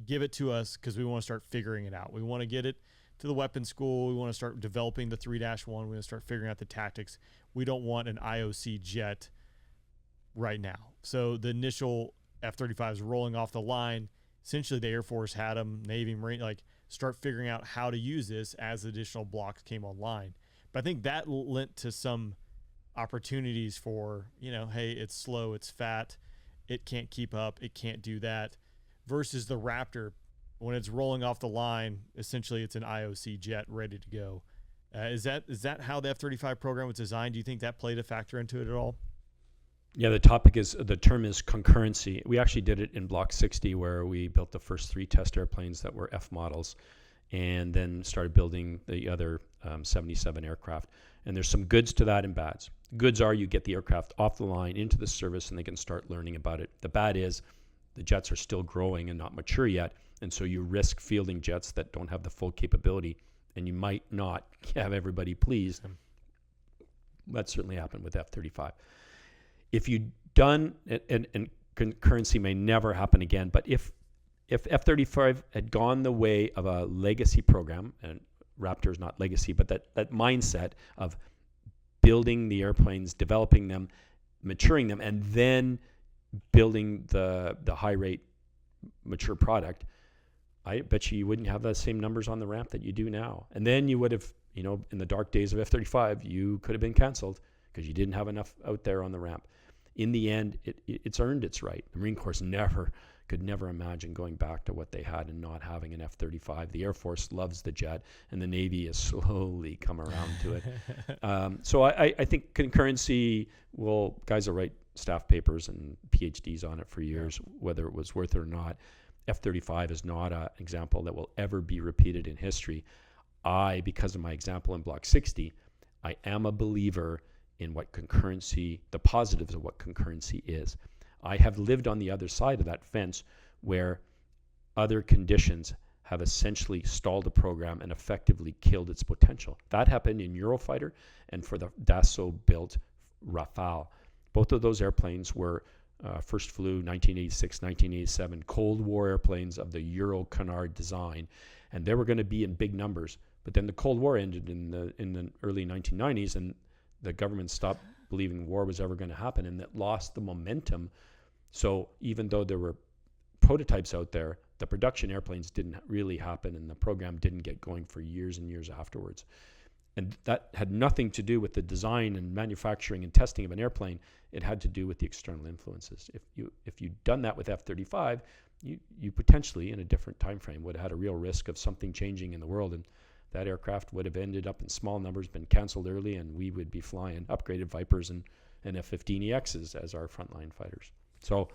give it to us because we want to start figuring it out. We want to get it to the weapons school. We want to start developing the 3-1. We want to start figuring out the tactics. We don't want an IOC jet right now. So the initial F-35s rolling off the line, essentially the Air Force had them, Navy, Marine, like start figuring out how to use this as additional blocks came online. But I think that lent to some opportunities for, hey, it's slow, it's fat, it can't keep up, it can't do that, versus the Raptor. When it's rolling off the line, essentially it's an IOC jet ready to go. Is that how the F-35 program was designed? Do you think that played a factor into it at all? Yeah, the term is concurrency. We actually did it in Block 60, where we built the first 3 test airplanes that were F models, and then started building the other 77 aircraft. And there's some goods to that and bads. Goods are you get the aircraft off the line into the service and they can start learning about it. The bad is the jets are still growing and not mature yet, and so you risk fielding jets that don't have the full capability, and you might not have everybody pleased. That certainly happened with F-35. If you done, and concurrency may never happen again, but if F-35 had gone the way of a legacy program, and Raptor is not legacy, but that mindset of building the airplanes, developing them, maturing them, and then building the high rate mature product, I bet you wouldn't have the same numbers on the ramp that you do now. And then you would have, in the dark days of F-35, you could have been canceled because you didn't have enough out there on the ramp. In the end, it's earned its right. The Marine Corps could never imagine going back to what they had and not having an F-35. The Air Force loves the jet, and the Navy has slowly come around to it. So I think concurrency guys will write staff papers and PhDs on it for years, whether it was worth it or not. F-35 is not an example that will ever be repeated in history. Because of my example in Block 60, I am a believer in what concurrency, the positives of what concurrency is. I have lived on the other side of that fence where other conditions have essentially stalled a program and effectively killed its potential. That happened in Eurofighter and for the Dassault-built Rafale. Both of those airplanes were first flew 1986, 1987, Cold War airplanes of the Euro Canard design, and they were going to be in big numbers. But then the Cold War ended in the early 1990s, and the government stopped believing war was ever going to happen, and it lost the momentum. So even though there were prototypes out there, the production airplanes didn't really happen, and the program didn't get going for years and years afterwards. And that had nothing to do with the design and manufacturing and testing of an airplane. It had to do with the external influences. If you'd done that with F-35, you potentially, in a different time frame, would have had a real risk of something changing in the world, and that aircraft would have ended up in small numbers, been canceled early, and we would be flying upgraded Vipers and F-15EXs as our frontline fighters. So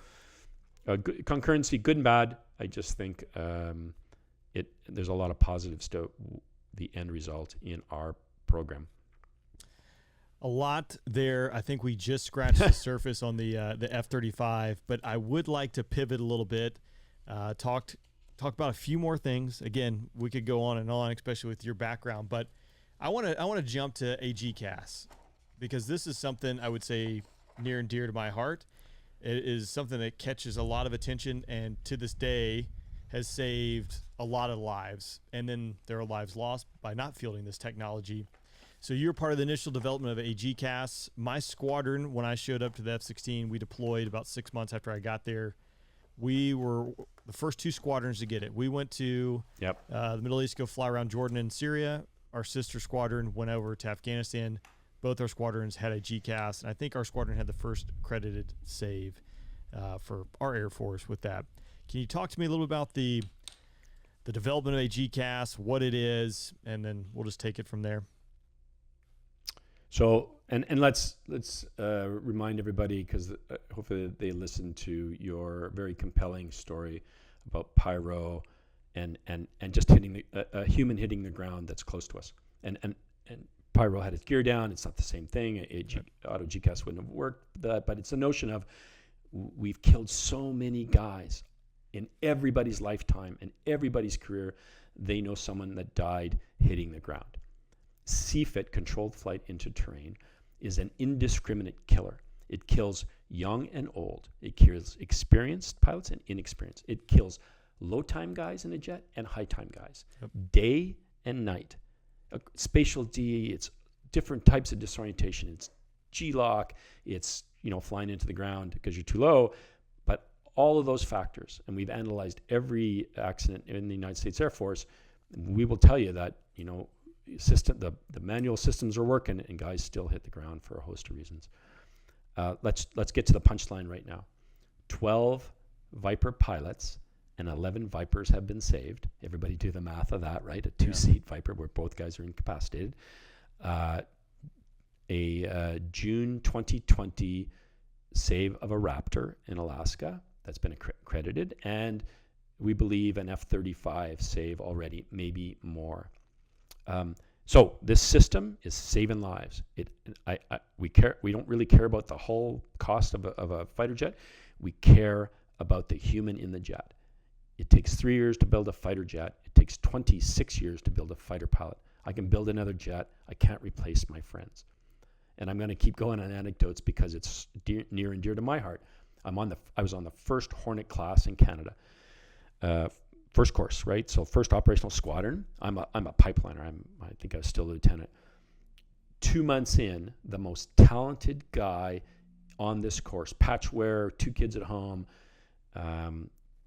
concurrency, good and bad. I just think there's a lot of positives to the end result in our program. A lot there. I think we just scratched the surface on the F-35, but I would like to pivot a little bit, talk about a few more things. Again, we could go on and on, especially with your background, but I want to jump to AGCAS because this is something I would say near and dear to my heart. It is something that catches a lot of attention and to this day has saved a lot of lives, and then there are lives lost by not fielding this technology. So you're part of the initial development of AGCAS. My squadron, when I showed up to the F-16, we deployed about 6 months after I got there. We were the first 2 squadrons to get it. We went to the Middle East to go fly around Jordan and Syria. Our sister squadron went over to Afghanistan. Both our squadrons had a GCAS, and I think our squadron had the first accredited save for our Air Force with that. Can you talk to me a little bit about the development of a GCAS, what it is, and then we'll just take it from there. So, and let's remind everybody, because hopefully they listen to your very compelling story about pyro and just hitting a human hitting the ground that's close to us. And pyro had its gear down. It's not the same thing. Auto GCAS wouldn't have worked that, but it's a notion of we've killed so many guys in everybody's lifetime and everybody's career. They know someone that died hitting the ground. CFIT, controlled flight into terrain, is an indiscriminate killer. It kills young and old. It kills experienced pilots and inexperienced. It kills low time guys in a jet and high time guys, day and night. Spatial D, it's different types of disorientation. It's G-lock, it's flying into the ground because you're too low, but all of those factors, and we've analyzed every accident in the United States Air Force, we will tell you that the manual systems are working and guys still hit the ground for a host of reasons. Let's get to the punchline right now. 12 Viper pilots and 11 Vipers have been saved. Everybody do the math of that, right? A two-seat Viper where both guys are incapacitated. A June 2020 save of a Raptor in Alaska that's been accredited, and we believe an F-35 save already, maybe more. So this system is saving lives. We don't really care about the whole cost of a fighter jet. We care about the human in the jet. It takes 3 years to build a fighter jet. It takes 26 years to build a fighter pilot. I can build another jet. I can't replace my friends. And I'm going to keep going on anecdotes because it's near and dear to my heart. I was on the first Hornet class in Canada. First course, right? So first operational squadron. I'm a pipeliner. I think I was still a lieutenant. 2 months in, the most talented guy on this course, patch wear, 2 kids at home,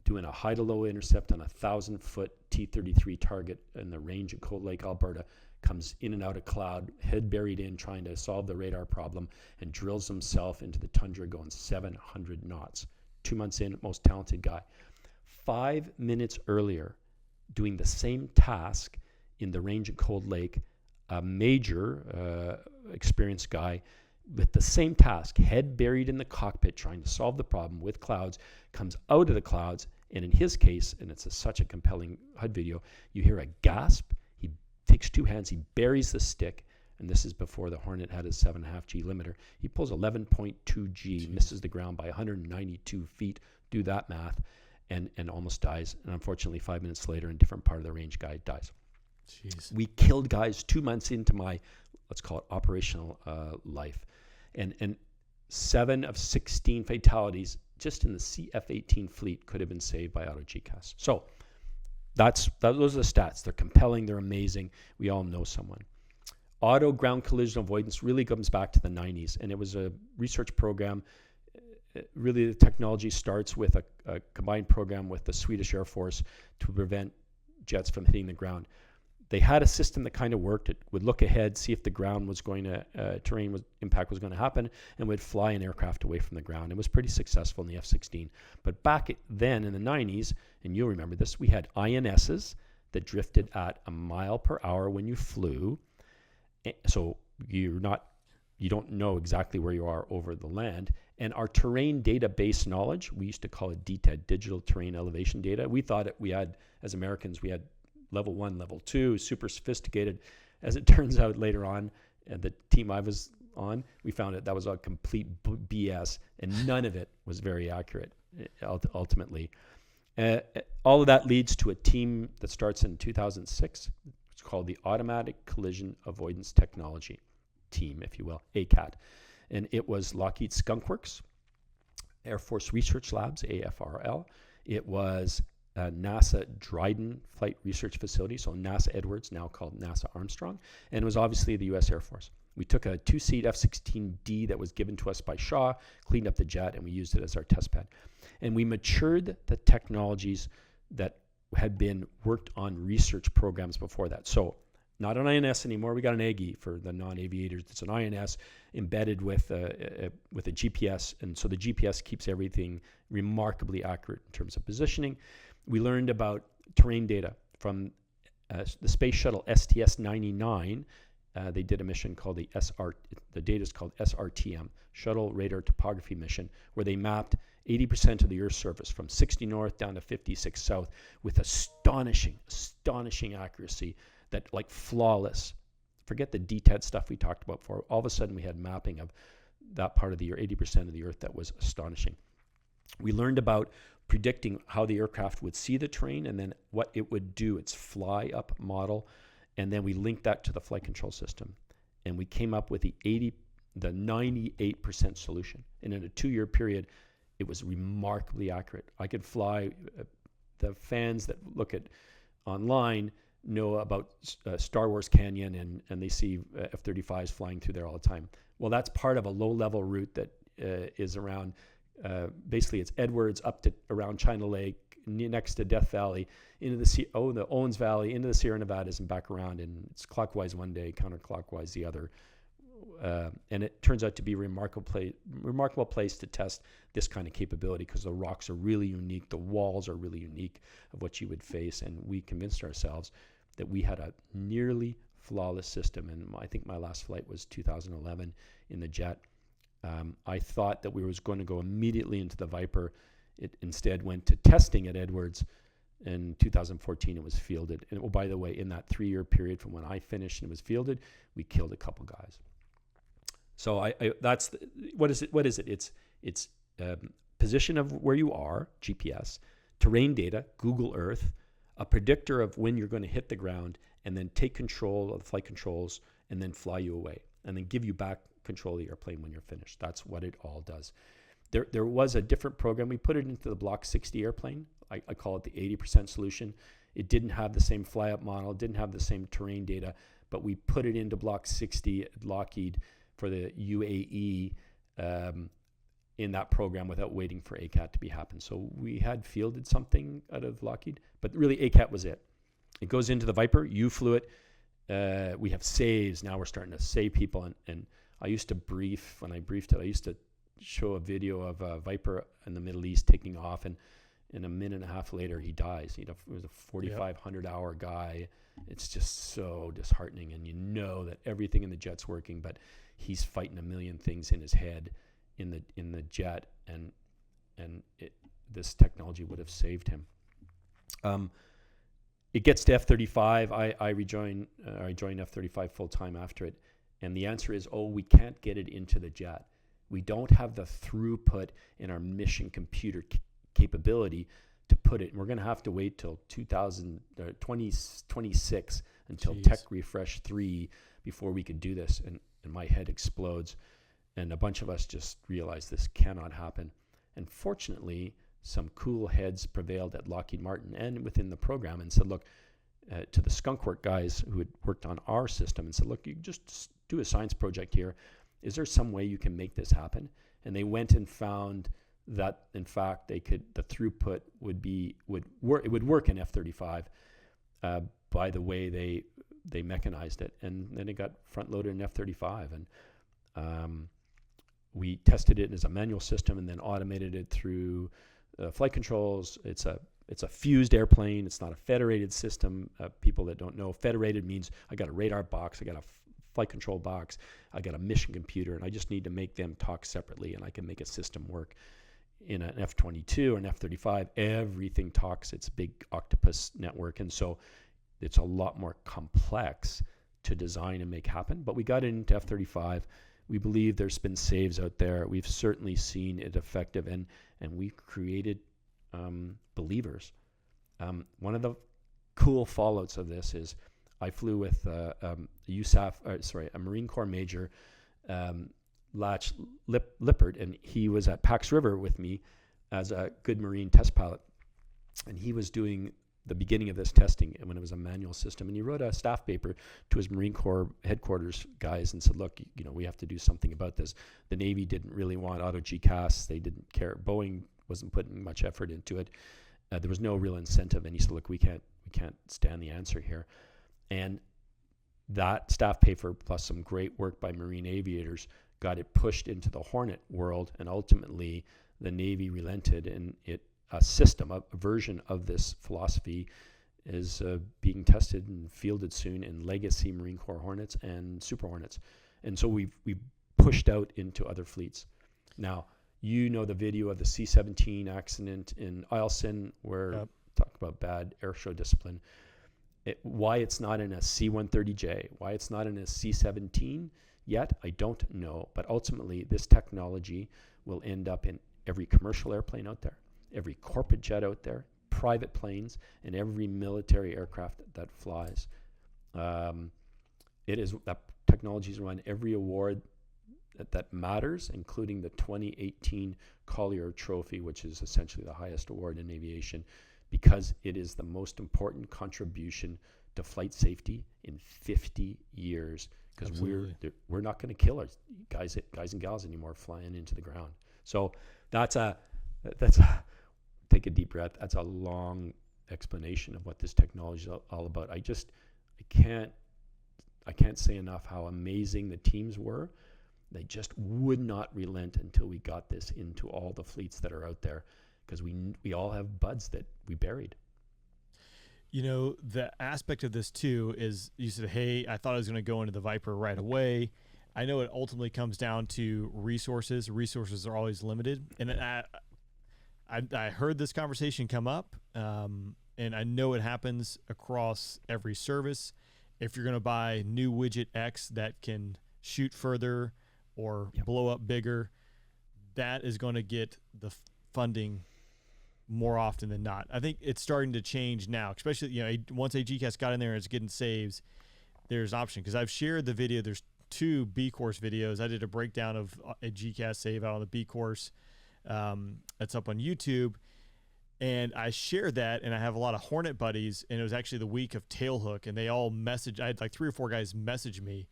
doing a high to low intercept on a 1,000-foot T-33 target in the range of Cold Lake, Alberta, comes in and out of cloud, head buried in, trying to solve the radar problem, and drills himself into the tundra going 700 knots. 2 months in, most talented guy. 5 minutes earlier, doing the same task in the range of Cold Lake, a major experienced guy with the same task, head buried in the cockpit trying to solve the problem with clouds, comes out of the clouds, and in his case, and it's such a compelling HUD video, you hear a gasp. He takes 2 hands, he buries the stick, and this is before the Hornet had his 7.5 G limiter. He pulls 11.2 G, misses the ground by 192 feet, do that math, and almost dies. And unfortunately, 5 minutes later, in a different part of the range, guy dies. Jeez. We killed guys 2 months into my, let's call it operational life. And 7 of 16 fatalities just in the CF-18 fleet could have been saved by auto GCAS. So those are the stats. They're compelling. They're amazing. We all know someone. Auto ground collision avoidance really comes back to the 90s, and it was a research program. Really, the technology starts with a combined program with the Swedish Air Force to prevent jets from hitting the ground. They had a system that kind of worked. It would look ahead, see if the ground was going to, impact was going to happen, and would fly an aircraft away from the ground. It was pretty successful in the F-16. But back then in the 90s, and you'll remember this, we had INSs that drifted at a mile per hour when you flew. So you don't know exactly where you are over the land. And our terrain database knowledge, we used to call it DTED, Digital Terrain Elevation Data. We thought we had, as Americans, we had level 1, level 2, super sophisticated. As it turns out later on, and the team I was on, we found that was a complete BS, and none of it was very accurate ultimately. All of that leads to a team that starts in 2006. It's called the Automatic Collision Avoidance Technology Team, if you will, ACAT. And it was Lockheed Skunk Works, Air Force Research Labs, AFRL. It was NASA Dryden Flight Research Facility, so NASA Edwards, now called NASA Armstrong, and it was obviously the U.S. Air Force. We took a 2-seat F-16D that was given to us by Shaw, cleaned up the jet, and we used it as our test pad. And we matured the technologies that had been worked on research programs before that. So not an INS anymore. We got an AGI for the non-aviators. It's an INS embedded with a GPS, and so the GPS keeps everything remarkably accurate in terms of positioning. We learned about terrain data from the space shuttle STS-99. They did a mission called the data is called SRTM, Shuttle Radar Topography Mission, where they mapped 80% of the Earth's surface from 60 north down to 56 south with astonishing accuracy, that like flawless. Forget the DTED stuff we talked about before. All of a sudden we had mapping of that part of the Earth, 80% of the Earth, that was astonishing. We learned about predicting how the aircraft would see the terrain and then what it would do, its fly up model. And then we linked that to the flight control system. And we came up with the the 98% solution. And in a 2-year period, it was remarkably accurate. I could fly. The fans that look at online know about Star Wars Canyon, and they see F-35s flying through there all the time. Well, that's part of a low-level route that is around, basically it's Edwards up to around China Lake, next to Death Valley, into the Owens Valley, into the Sierra Nevadas, and back around. And it's clockwise one day, counterclockwise the other. And it turns out to be a remarkable place to test this kind of capability, because the rocks are really unique, the walls are really unique of what you would face, and we convinced ourselves that we had a nearly flawless system. And I think my last flight was 2011 in the jet. I thought that we was going to go immediately into the Viper. It instead went to testing at Edwards. In 2014, it was fielded. And by the way, in that 3-year period from when I finished and it was fielded, we killed a couple guys. So what is it? It's position of where you are, GPS, terrain data, Google Earth, a predictor of when you're going to hit the ground, and then take control of the flight controls and then fly you away, and then give you back control of the airplane when you're finished. That's what it all does. There was a different program. We put it into the Block 60 airplane. I call it the 80% solution. It didn't have the same fly-up model, didn't have the same terrain data, but we put it into Block 60 at Lockheed for the UAE in that program without waiting for ACAT to be happen. So we had fielded something out of Lockheed, but really ACAT was it. It goes into the Viper. You flew it. We have saves. Now we're starting to save people. And I used to brief, when I briefed it, I used to show a video of a Viper in the Middle East taking off, and a minute and a half later he dies. You know, it was a 4,500 hour guy. It's just so disheartening, and you know that everything in the jet's working, but he's fighting a million things in his head in the jet, and this technology would have saved him. It gets to F-35. I joined F-35 full time after it, and the answer is, we can't get it into the jet. We don't have the throughput in our mission computer capability to put it. And we're going to have to wait till 2026 until Tech Refresh 3 before we could do this. And my head explodes. And a bunch of us just realized this cannot happen. And fortunately, some cool heads prevailed at Lockheed Martin and within the program and said, look, to the skunkwork guys who had worked on our system, and said, look, you just do a science project here. Is there some way you can make this happen? And they went and found that, in fact, the throughput would work in F-35 by the way they mechanized it. And then it got front-loaded in F-35. And we tested it as a manual system and then automated it through flight controls. It's a fused airplane. It's not a federated system. People that don't know, federated means I got a radar box, I got a flight control box, I got a mission computer, and I just need to make them talk separately, and I can make a system work. In an F-22 or an F-35, everything talks. It's a big octopus network, and so it's a lot more complex to design and make happen. But we got it into F-35. We believe there's been saves out there. We've certainly seen it effective, and we've created believers. One of the cool fallouts of this is I flew with a Marine Corps major, Latch Lippert, and he was at Pax River with me as a good Marine test pilot. And he was doing the beginning of this testing when it was a manual system. And he wrote a staff paper to his Marine Corps headquarters guys and said, look, we have to do something about this. The Navy didn't really want auto GCAS. They didn't care. Boeing wasn't putting much effort into it. There was no real incentive. And he said, look, we can't stand the answer here. And that staff paper, plus some great work by Marine aviators, got it pushed into the Hornet world, and ultimately the Navy relented, and a version of this philosophy is being tested and fielded soon in legacy Marine Corps Hornets and Super Hornets. And so we've pushed out into other fleets. Now, the video of the C-17 accident in Eielson, where talk about bad airshow discipline. Why it's not in a C-130J, why it's not in a C-17 yet, I don't know. But ultimately, this technology will end up in every commercial airplane out there, every corporate jet out there, private planes, and every military aircraft that flies. That technology is won every award that matters, including the 2018 Collier Trophy, which is essentially the highest award in aviation, because it is the most important contribution to flight safety in 50 years. Because we're not going to kill our guys and gals anymore flying into the ground. So that's a take a deep breath. That's a long explanation of what this technology is all about. I can't say enough how amazing the teams were. They just would not relent until we got this into all the fleets that are out there, because we all have buds that we buried. You know, the aspect of this too is you said, hey, I thought I was going to go into the Viper right away. I know it ultimately comes down to resources. Resources are always limited. And I heard this conversation come up, and I know it happens across every service. If you're going to buy new widget X that can shoot further or blow up bigger, that is going to get the funding more often than not. I think it's starting to change now, especially, you know, once AGCAS got in there and it's getting saves, there's an option. Because I've shared the video. There's 2 B course videos. I did a breakdown of a GCAS save out on the B course. That's up on YouTube. And I shared that, and I have a lot of Hornet buddies, and it was actually the week of Tailhook, and they all messaged. I had like 3 or 4 guys message me,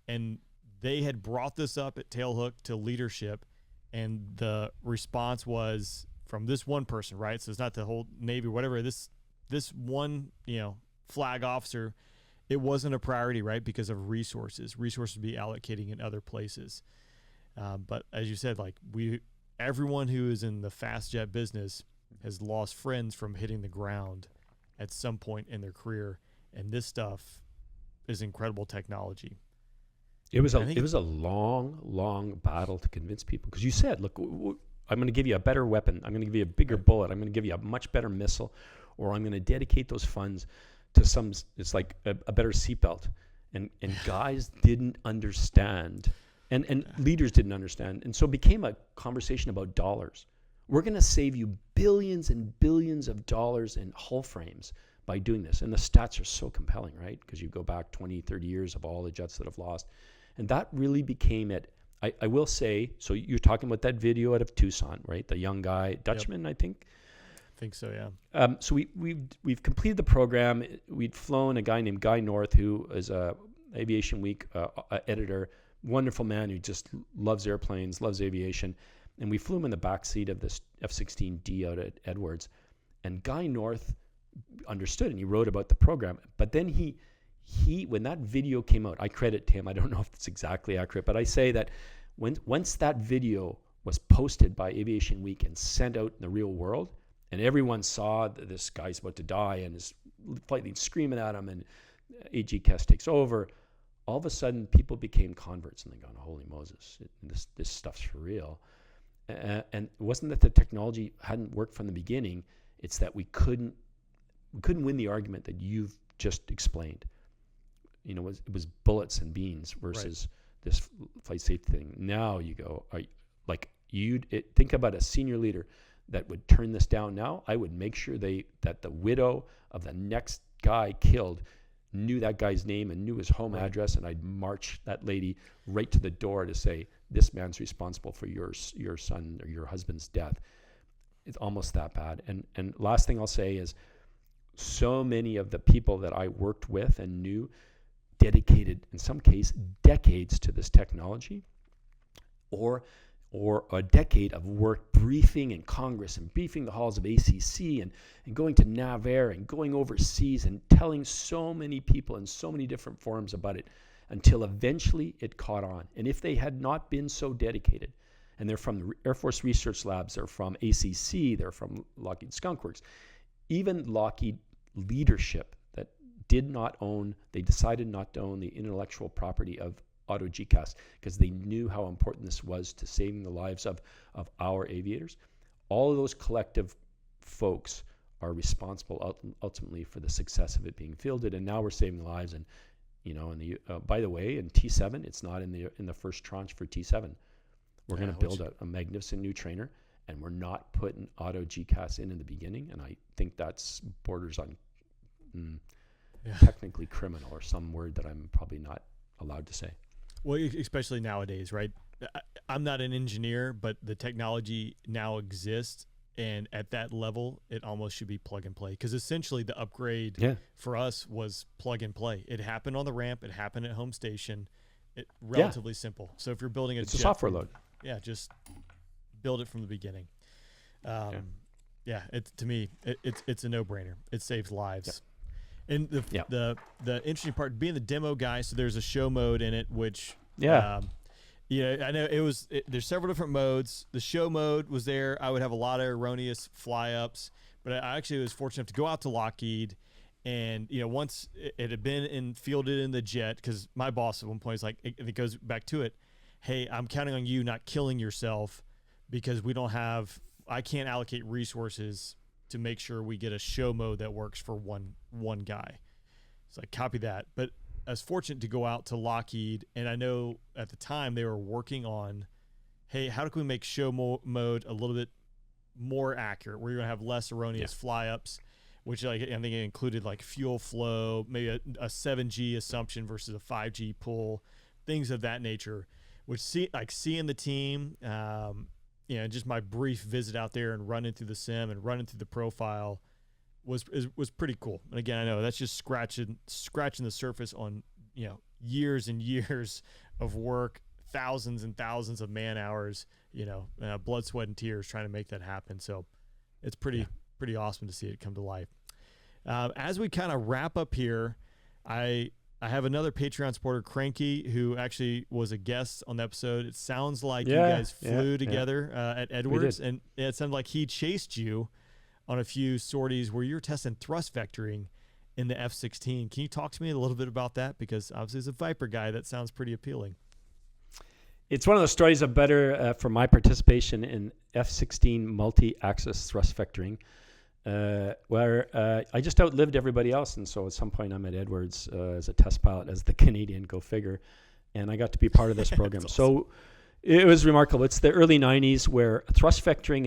and they had brought this up at Tailhook to leadership, and the response was from this one person, right? So it's not the whole Navy or whatever. This one, you know, flag officer, it wasn't a priority, right? Because of resources be allocating in other places. But as you said, like everyone who is in the fast jet business has lost friends from hitting the ground at some point in their career, and this stuff is incredible technology. It was a long battle to convince people, because you said, look, I'm going to give you a better weapon. I'm going to give you a bigger bullet. I'm going to give you a much better missile, or I'm going to dedicate those funds to it's like a better seatbelt. And guys didn't understand, and leaders didn't understand. And so it became a conversation about dollars. We're going to save you billions and billions of dollars in hull frames by doing this. And the stats are so compelling, right? Because you go back 20, 30 years of all the jets that have lost. And that really became it. I will say, so you're talking about that video out of Tucson, right? The young guy, Dutchman, I think. I think so, yeah. So we've completed the program. We'd flown a guy named Guy North, who is a Aviation Week editor, wonderful man who just loves airplanes, loves aviation. And we flew him in the back seat of this F-16D out at Edwards. And Guy North understood, and he wrote about the program. But then he when that video came out, I credit to him. I don't know if it's exactly accurate, but I say that once that video was posted by Aviation Week and sent out in the real world, and everyone saw that this guy's about to die and his flight lead screaming at him, and AGCAS takes over, all of a sudden people became converts, and they go, holy Moses, this stuff's for real. And it wasn't that the technology hadn't worked from the beginning. It's that we couldn't win the argument that you've just explained. You know, it was bullets and beans versus this flight safety thing. Now you go, think about a senior leader that would turn this down now. I would make sure that the widow of the next guy killed knew that guy's name and knew his home address, and I'd march that lady right to the door to say, this man's responsible for your son or your husband's death. It's almost that bad. And last thing I'll say is, so many of the people that I worked with and knew dedicated, in some case, decades to this technology, or a decade of work briefing in Congress and briefing the halls of ACC and going to NAVAIR and going overseas and telling so many people in so many different forums about it, until eventually it caught on. And if they had not been so dedicated, and they're from the Air Force Research Labs, they're from ACC, they're from Lockheed Skunk Works, even Lockheed leadership that they decided not to own the intellectual property of auto GCAS, because they knew how important this was to saving the lives of our aviators. All of those collective folks are responsible ultimately for the success of it being fielded, and now we're saving lives. And by the way, in T7, it's not in the first tranche for T7. We're going to build a magnificent new trainer, and we're not putting auto GCAS in the beginning. And I think that's borders on technically criminal, or some word that I'm probably not allowed to say. Well, especially nowadays, right? I'm not an engineer, but the technology now exists, and at that level, it almost should be plug and play. Because essentially, the upgrade for us was plug and play. It happened on the ramp. It happened at home station. Relatively simple. So if you're building it's a software load. Yeah, just build it from the beginning. To me, it's a no-brainer. It saves lives. And the interesting part, being the demo guy, so there's a show mode in it, which I know there's several different modes. The show mode was there. I would have a lot of erroneous fly-ups, but I actually was fortunate enough to go out to Lockheed. And, once it had been fielded in the jet, because my boss at one point is like, it goes back to it, hey, I'm counting on you not killing yourself because I can't allocate resources to make sure we get a show mode that works for one guy. So I copy that. But I was fortunate to go out to Lockheed, and I know at the time they were working on, hey, how can we make show mode a little bit more accurate, where you're going to have less erroneous fly-ups, which I think it included like fuel flow, maybe a 7G assumption versus a 5G pull, things of that nature. Which seeing the team, just my brief visit out there and running through the sim and running through the profile was pretty cool. And again, I know that's just scratching the surface on years and years of work, thousands and thousands of man hours, blood, sweat, and tears trying to make that happen. So it's pretty awesome to see it come to life. As we kind of wrap up here, I have another Patreon supporter, Cranky, who actually was a guest on the episode. It sounds like you guys flew together at Edwards, and it sounded like he chased you on a few sorties where you're testing thrust vectoring in the F-16. Can you talk to me a little bit about that? Because obviously as a Viper guy, that sounds pretty appealing. It's one of those stories of better for my participation in F-16 multi-axis thrust vectoring, where I just outlived everybody else. And so at some point I'm at Edwards as a test pilot, as the Canadian, go figure. And I got to be part of this program. Awesome. So it was remarkable. It's the early 90s where thrust vectoring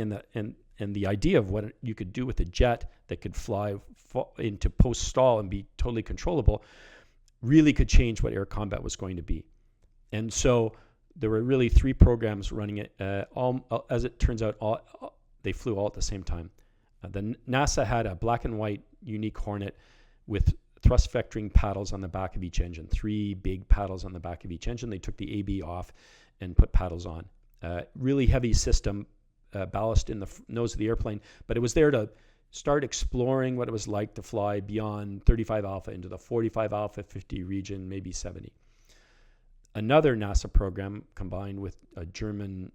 and the idea of what you could do with a jet that could fly into post-stall and be totally controllable really could change what air combat was going to be. And so there were really three programs running it. As it turns out, they flew all at the same time. The NASA had a black and white unique Hornet with thrust vectoring paddles on the back of each engine, 3 big paddles on the back of each engine. They took the AB off and put paddles on. Really heavy system, ballast in the nose of the airplane, but it was there to start exploring what it was like to fly beyond 35 Alpha into the 45 Alpha 50 region, maybe 70. Another NASA program combined with a German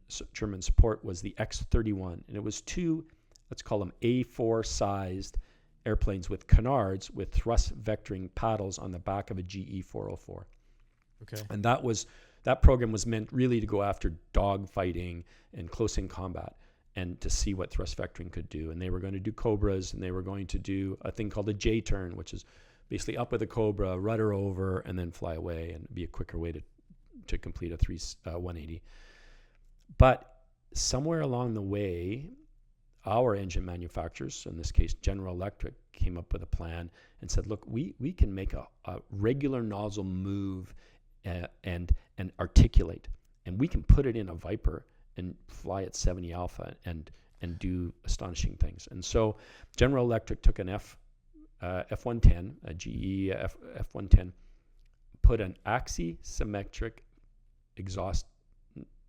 support was the X-31, and it was 2, let's call them A4 sized airplanes with canards with thrust vectoring paddles on the back of a GE 404. Okay. And that program was meant really to go after dogfighting and close-in combat and to see what thrust vectoring could do. And they were going to do Cobras, and they were going to do a thing called a J-turn, which is basically up with a Cobra, rudder over, and then fly away, and be a quicker way to complete a 180. But somewhere along the way, our engine manufacturers, in this case General Electric, came up with a plan and said, look, we can make a regular nozzle move and articulate, and we can put it in a Viper and fly at 70 Alpha and do astonishing things. And so General Electric took an F-110, a GE F-110, put an axisymmetric exhaust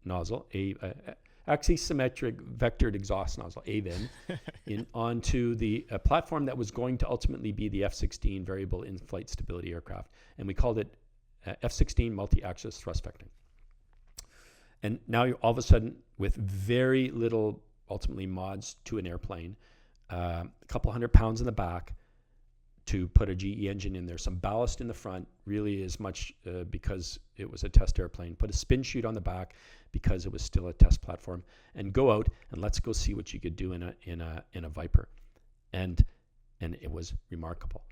nozzle, axisymmetric vectored exhaust nozzle, AVIN, onto the platform that was going to ultimately be the F-16 variable in-flight stability aircraft. And we called it F-16 multi-axis thrust vectoring. And now you're all of a sudden, with very little, ultimately, mods to an airplane, a couple 100 pounds in the back to put a GE engine in there, some ballast in the front, really as much because it was a test airplane, put a spin chute on the back because it was still a test platform, and go out and let's go see what you could do in a Viper. And it was remarkable.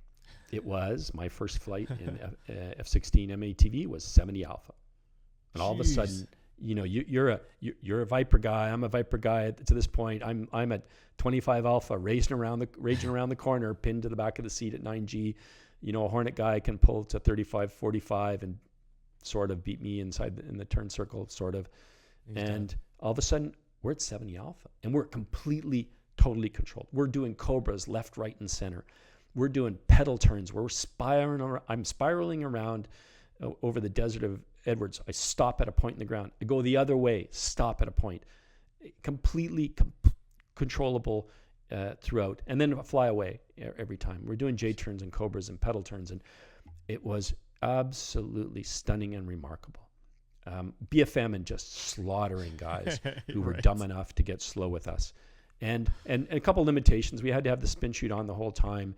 It was my first flight in F-16 MATV was 70 Alpha. And all of a sudden, you're a Viper guy. I'm a Viper guy to this point. I'm at 25 Alpha, raging around the corner, pinned to the back of the seat at 9G. A Hornet guy can pull to 35, 45, and sort of beat me inside in the turn circle, sort of. And all of a sudden, we're at 70 alpha, and we're completely, totally controlled. We're doing cobras left, right, and center. We're doing pedal turns. I'm spiraling around over the desert of Edwards. I stop at a point in the ground. I go the other way, stop at a point. Completely controllable throughout, and then fly away every time. We're doing J turns and cobras and pedal turns, and it was absolutely stunning and remarkable. BFM and just slaughtering guys who were dumb enough to get slow with us. And a couple limitations. We had to have the spin chute on the whole time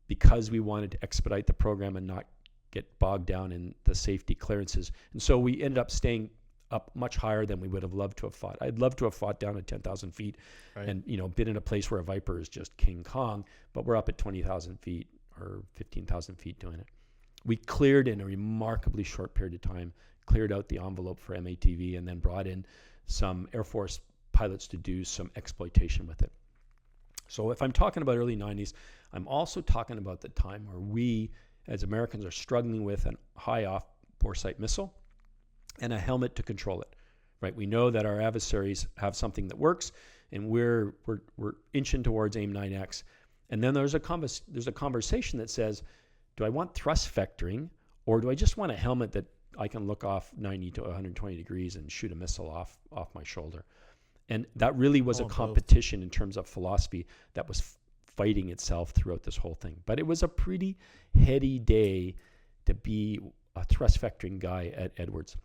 because we wanted to expedite the program and not get bogged down in the safety clearances. And so we ended up staying up much higher than we would have loved to have fought. I'd love to have fought down at 10,000 feet and, been in a place where a Viper is just King Kong, but we're up at 20,000 feet or 15,000 feet doing it. We cleared in a remarkably short period of time, cleared out the envelope for MATV, and then brought in some Air Force pilots to do some exploitation with it. So if I'm talking about early 90s, I'm also talking about the time where we, as Americans, are struggling with a high off-bore sight missile and a helmet to control it, right? We know that our adversaries have something that works, and we're inching towards AIM-9X. And then there's a conversation that says, do I want thrust vectoring, or do I just want a helmet that I can look off 90 to 120 degrees and shoot a missile off my shoulder? And that really was a competition in terms of philosophy that was fighting itself throughout this whole thing. But it was a pretty heady day to be a thrust vectoring guy at Edwards.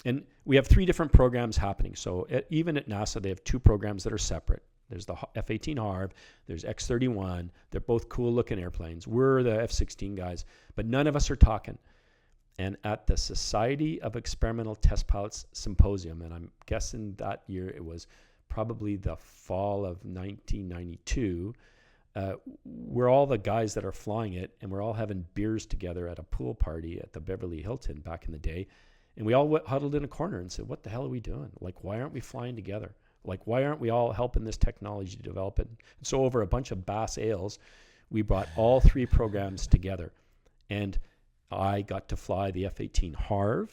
And we have 3 different programs happening. So even at NASA, they have 2 programs that are separate. There's the F-18 Harv, there's X-31. They're both cool looking airplanes. We're the F-16 guys, but none of us are talking. And at the Society of Experimental Test Pilots Symposium, and I'm guessing that year it was probably the fall of 1992, we're all the guys that are flying it, and we're all having beers together at a pool party at the Beverly Hilton back in the day. And we all huddled in a corner and said, what the hell are we doing? Like, why aren't we flying together? Like, why aren't we all helping this technology to develop it? And so over a bunch of Bass ales, we brought all 3 programs together. And I got to fly the F-18 Harv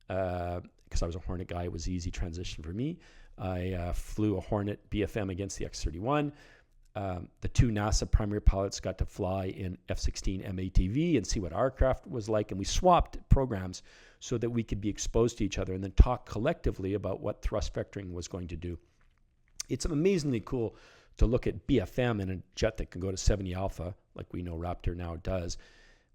because I was a Hornet guy. It was an easy transition for me. I flew a Hornet BFM against the X-31. The 2 NASA primary pilots got to fly in F-16 MATV and see what our craft was like. And we swapped programs so that we could be exposed to each other and then talk collectively about what thrust vectoring was going to do. It's amazingly cool to look at BFM in a jet that can go to 70 alpha, like we know Raptor now does.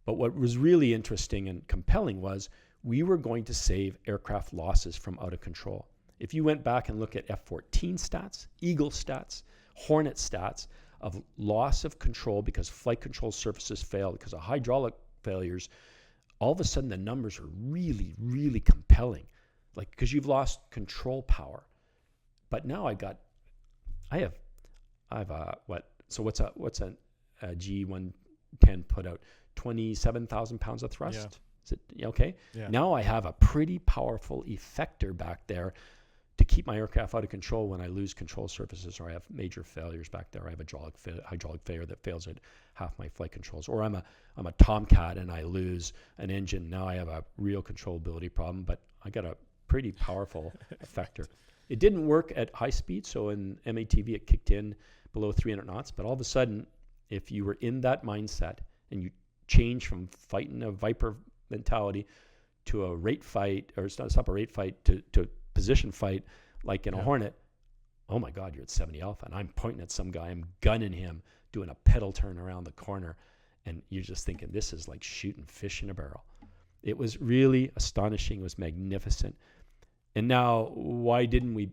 But what was really interesting and compelling was we were going to save aircraft losses from out of control. If you went back and look at F-14 stats, Eagle stats, Hornet stats of loss of control because flight control surfaces failed, because of hydraulic failures, all of a sudden the numbers are really, really compelling. Like, because you've lost control power. But now I have what's a G110 put out? 27,000 pounds of thrust. Yeah. Is it okay? Yeah. Now I have a pretty powerful effector back there to keep my aircraft out of control when I lose control surfaces, or I have major failures back there. I have a hydraulic failure that fails at half my flight controls, or I'm a Tomcat and I lose an engine. Now I have a real controllability problem, but I got a pretty powerful effector. It didn't work at high speed, so in MATV it kicked in below 300 knots. But all of a sudden, if you were in that mindset and you change from fighting a Viper mentality to a rate fight, or it's not a rate fight, to position fight like in a Hornet, oh my God, you're at 70 alpha and I'm pointing at some guy, I'm gunning him, doing a pedal turn around the corner, and you're just thinking, this is like shooting fish in a barrel. It was really astonishing. It was magnificent. And now, why didn't we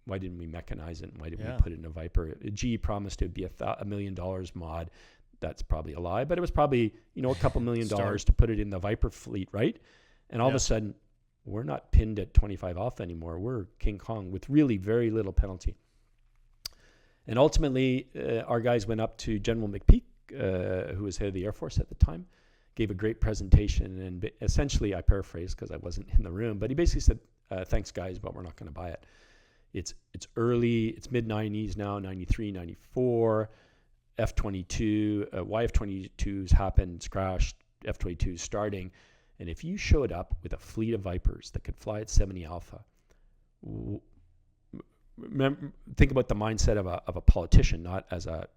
mechanize it? Why didn't we put it in a Viper? GE promised it would be $1 million mod. That's probably a lie, but it was probably, a couple $1 million to put it in the Viper fleet, right? And all of a sudden, we're not pinned at 25 alpha anymore. We're King Kong with really very little penalty. And ultimately, our guys went up to General McPeak, who was head of the Air Force at the time, gave a great presentation, and essentially, I paraphrased because I wasn't in the room, but he basically said, thanks guys, but we're not going to buy it. It's early, it's mid-90s now, 93, 94, F-22, YF-22's happened, it's crashed, F-22's starting, And if you showed up with a fleet of Vipers that could fly at 70 alpha, think about the mindset of a politician, not as a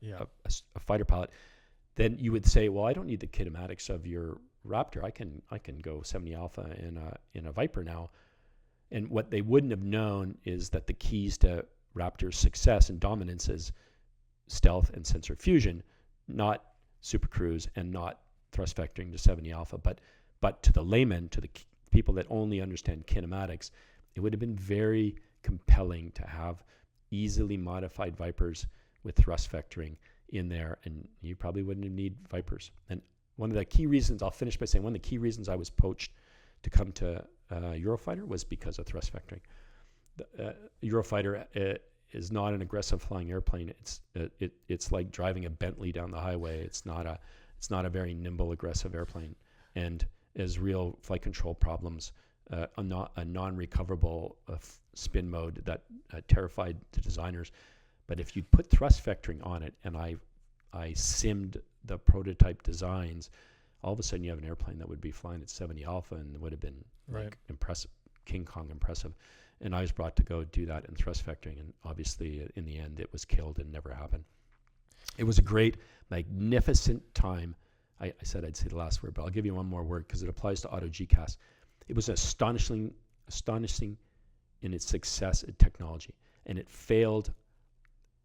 fighter pilot. Then you would say, well, I don't need the kinematics of your Raptor. I can go 70 alpha in a Viper now. And what they wouldn't have known is that the keys to Raptor's success and dominance is stealth and sensor fusion, not supercruise and not thrust vectoring to 70 alpha. But to the layman, to the people that only understand kinematics, it would have been very compelling to have easily modified Vipers with thrust vectoring in there, and you probably wouldn't need Vipers. And one of the key reasons, I'll finish by saying, one of the key reasons I was poached to come to Eurofighter was because of thrust vectoring. The Eurofighter is not an aggressive flying airplane. It's like driving a Bentley down the highway. It's not a very nimble, aggressive airplane, and has real flight control problems. A non-recoverable spin mode that terrified the designers. But if you put thrust vectoring on it, and I simmed the prototype designs, all of a sudden you have an airplane that would be flying at 70 alpha and would have been like impressive, King Kong impressive. And I was brought to go do that in thrust vectoring, and obviously in the end it was killed and never happened. It was a great, magnificent time. I said I'd say the last word, but I'll give you one more word because it applies to auto GCAS. It was astonishing in its success in technology, and it failed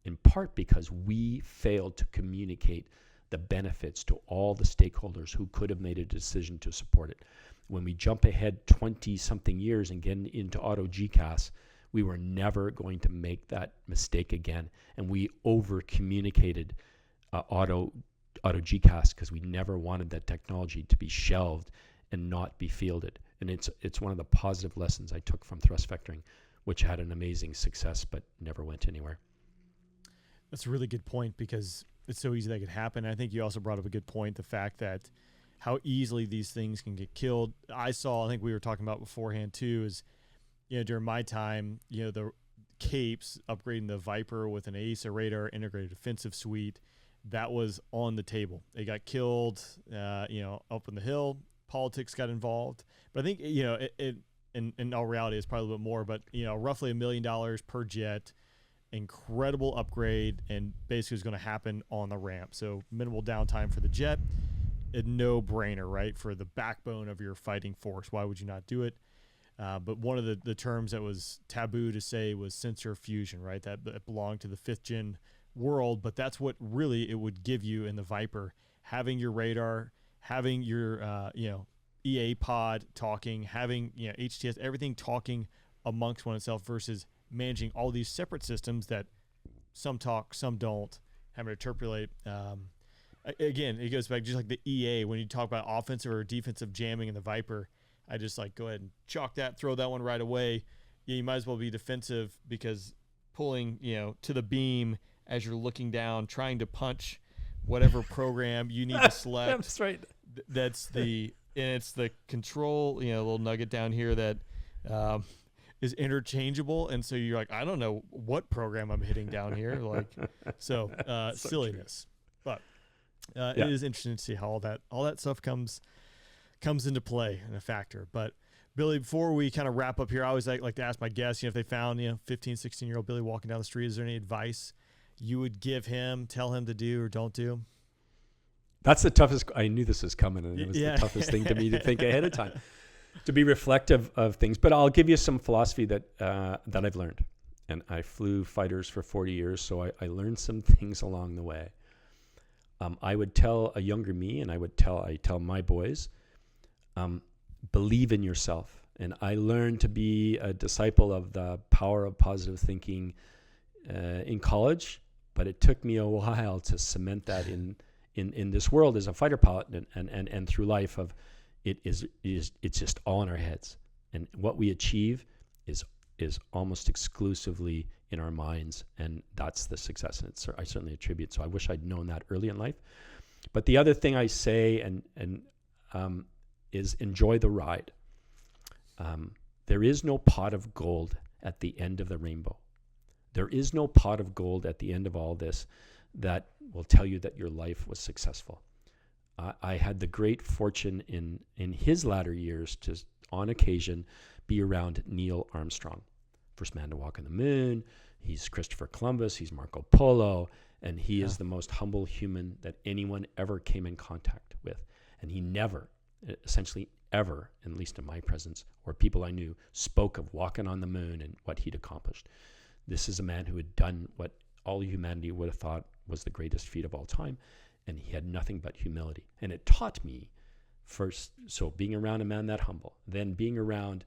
in part because we failed to communicate the benefits to all the stakeholders who could have made a decision to support it. When we jump ahead 20-something years and get into auto GCAS, we were never going to make that mistake again, and we over-communicated auto GCAS because we never wanted that technology to be shelved and not be fielded. And it's one of the positive lessons I took from thrust vectoring, which had an amazing success but never went anywhere. That's a really good point because it's so easy that could happen. I think you also brought up a good point, the fact that how easily these things can get killed. I think we were talking about beforehand too, is, during my time, the Capes upgrading the Viper with an AESA radar integrated offensive suite, that was on the table. They got killed, up in the hill. Politics got involved, but I think in all reality it's probably a little bit more. But roughly $1 million per jet, incredible upgrade, and basically was going to happen on the ramp. So minimal downtime for the jet, a no-brainer, right? For the backbone of your fighting force, why would you not do it? But one of the terms that was taboo to say was sensor fusion, right? That belonged to the 5th gen world, but that's what really it would give you in the Viper, having your radar, having your EA pod talking, having HTS, everything talking amongst one itself versus managing all these separate systems that some talk, some don't, having to interpolate. Again, it goes back just like the EA when you talk about offensive or defensive jamming in the Viper. I just go ahead and chalk that, throw that one right away. You might as well be defensive because pulling to the beam as you're looking down, trying to punch whatever program you need to select. That's right. It's the control, little nugget down here that is interchangeable, and so you're like, I don't know what program I'm hitting down here, so silliness. True. But it is interesting to see how all that stuff comes into play and a factor. But Billy, before we kind of wrap up here, I always like to ask my guests, if they found 15, 16-year-old Billy walking down the street, is there any advice you would give him, tell him to do or don't do? That's the toughest. I knew this was coming, and it was the toughest thing to me to think ahead of time, to be reflective of things. But I'll give you some philosophy that I've learned, and I flew fighters for 40 years, so I learned some things along the way. I would tell a younger me, and I tell my boys, believe in yourself. And I learned to be a disciple of the power of positive thinking in college, but it took me a while to cement that in this world as a fighter pilot and through life. Of it's just all in our heads, and what we achieve is almost exclusively in our minds, and that's the success. And I certainly attribute. So I wish I'd known that early in life. But the other thing I say is enjoy the ride. There is no pot of gold at the end of the rainbow. There is no pot of gold at the end of all this that will tell you that your life was successful. I had the great fortune in his latter years to, on occasion, be around Neil Armstrong, first man to walk on the moon. He's Christopher Columbus. He's Marco Polo. And he is the most humble human that anyone ever came in contact with. And he never, essentially ever, at least in my presence, or people I knew, spoke of walking on the moon and what he'd accomplished. This is a man who had done what all humanity would have thought was the greatest feat of all time. And he had nothing but humility. And it taught me first, so being around a man that humble, then being around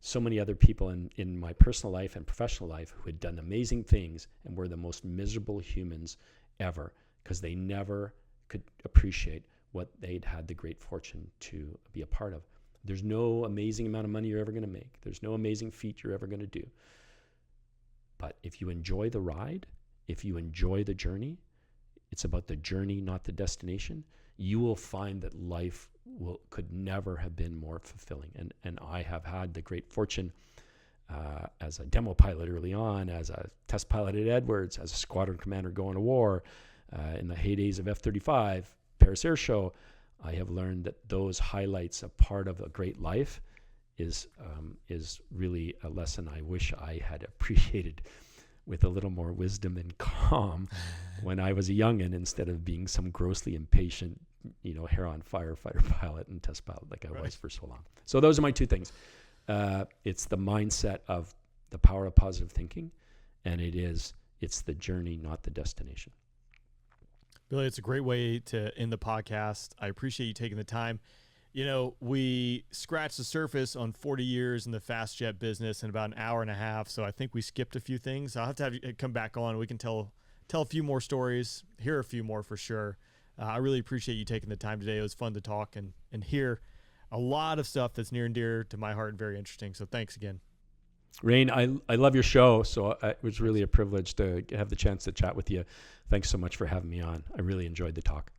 so many other people in my personal life and professional life who had done amazing things and were the most miserable humans ever, because they never could appreciate what they'd had the great fortune to be a part of. There's no amazing amount of money you're ever going to make. There's no amazing feat you're ever going to do. But if you enjoy the ride, if you enjoy the journey, it's about the journey, not the destination, you will find that life could never have been more fulfilling. And I have had the great fortune as a demo pilot early on, as a test pilot at Edwards, as a squadron commander going to war, in the heydays of F-35, Paris Air Show. I have learned that those highlights, a part of a great life, is really a lesson I wish I had appreciated with a little more wisdom and calm when I was a youngin', instead of being some grossly impatient, hair on fire fighter pilot and test pilot like I was for so long. So those are my two things. It's the mindset of the power of positive thinking, and it's the journey, not the destination. Billy, it's a great way to end the podcast. I appreciate you taking the time. We scratched the surface on 40 years in the fast jet business in about an hour and a half, so I think we skipped a few things. I'll have to have you come back on. We can tell a few more stories, hear a few more for sure. I really appreciate you taking the time today. It was fun to talk and hear a lot of stuff that's near and dear to my heart and very interesting. So thanks again. Rain, I love your show, so it was really a privilege to have the chance to chat with you. Thanks so much for having me on. I really enjoyed the talk.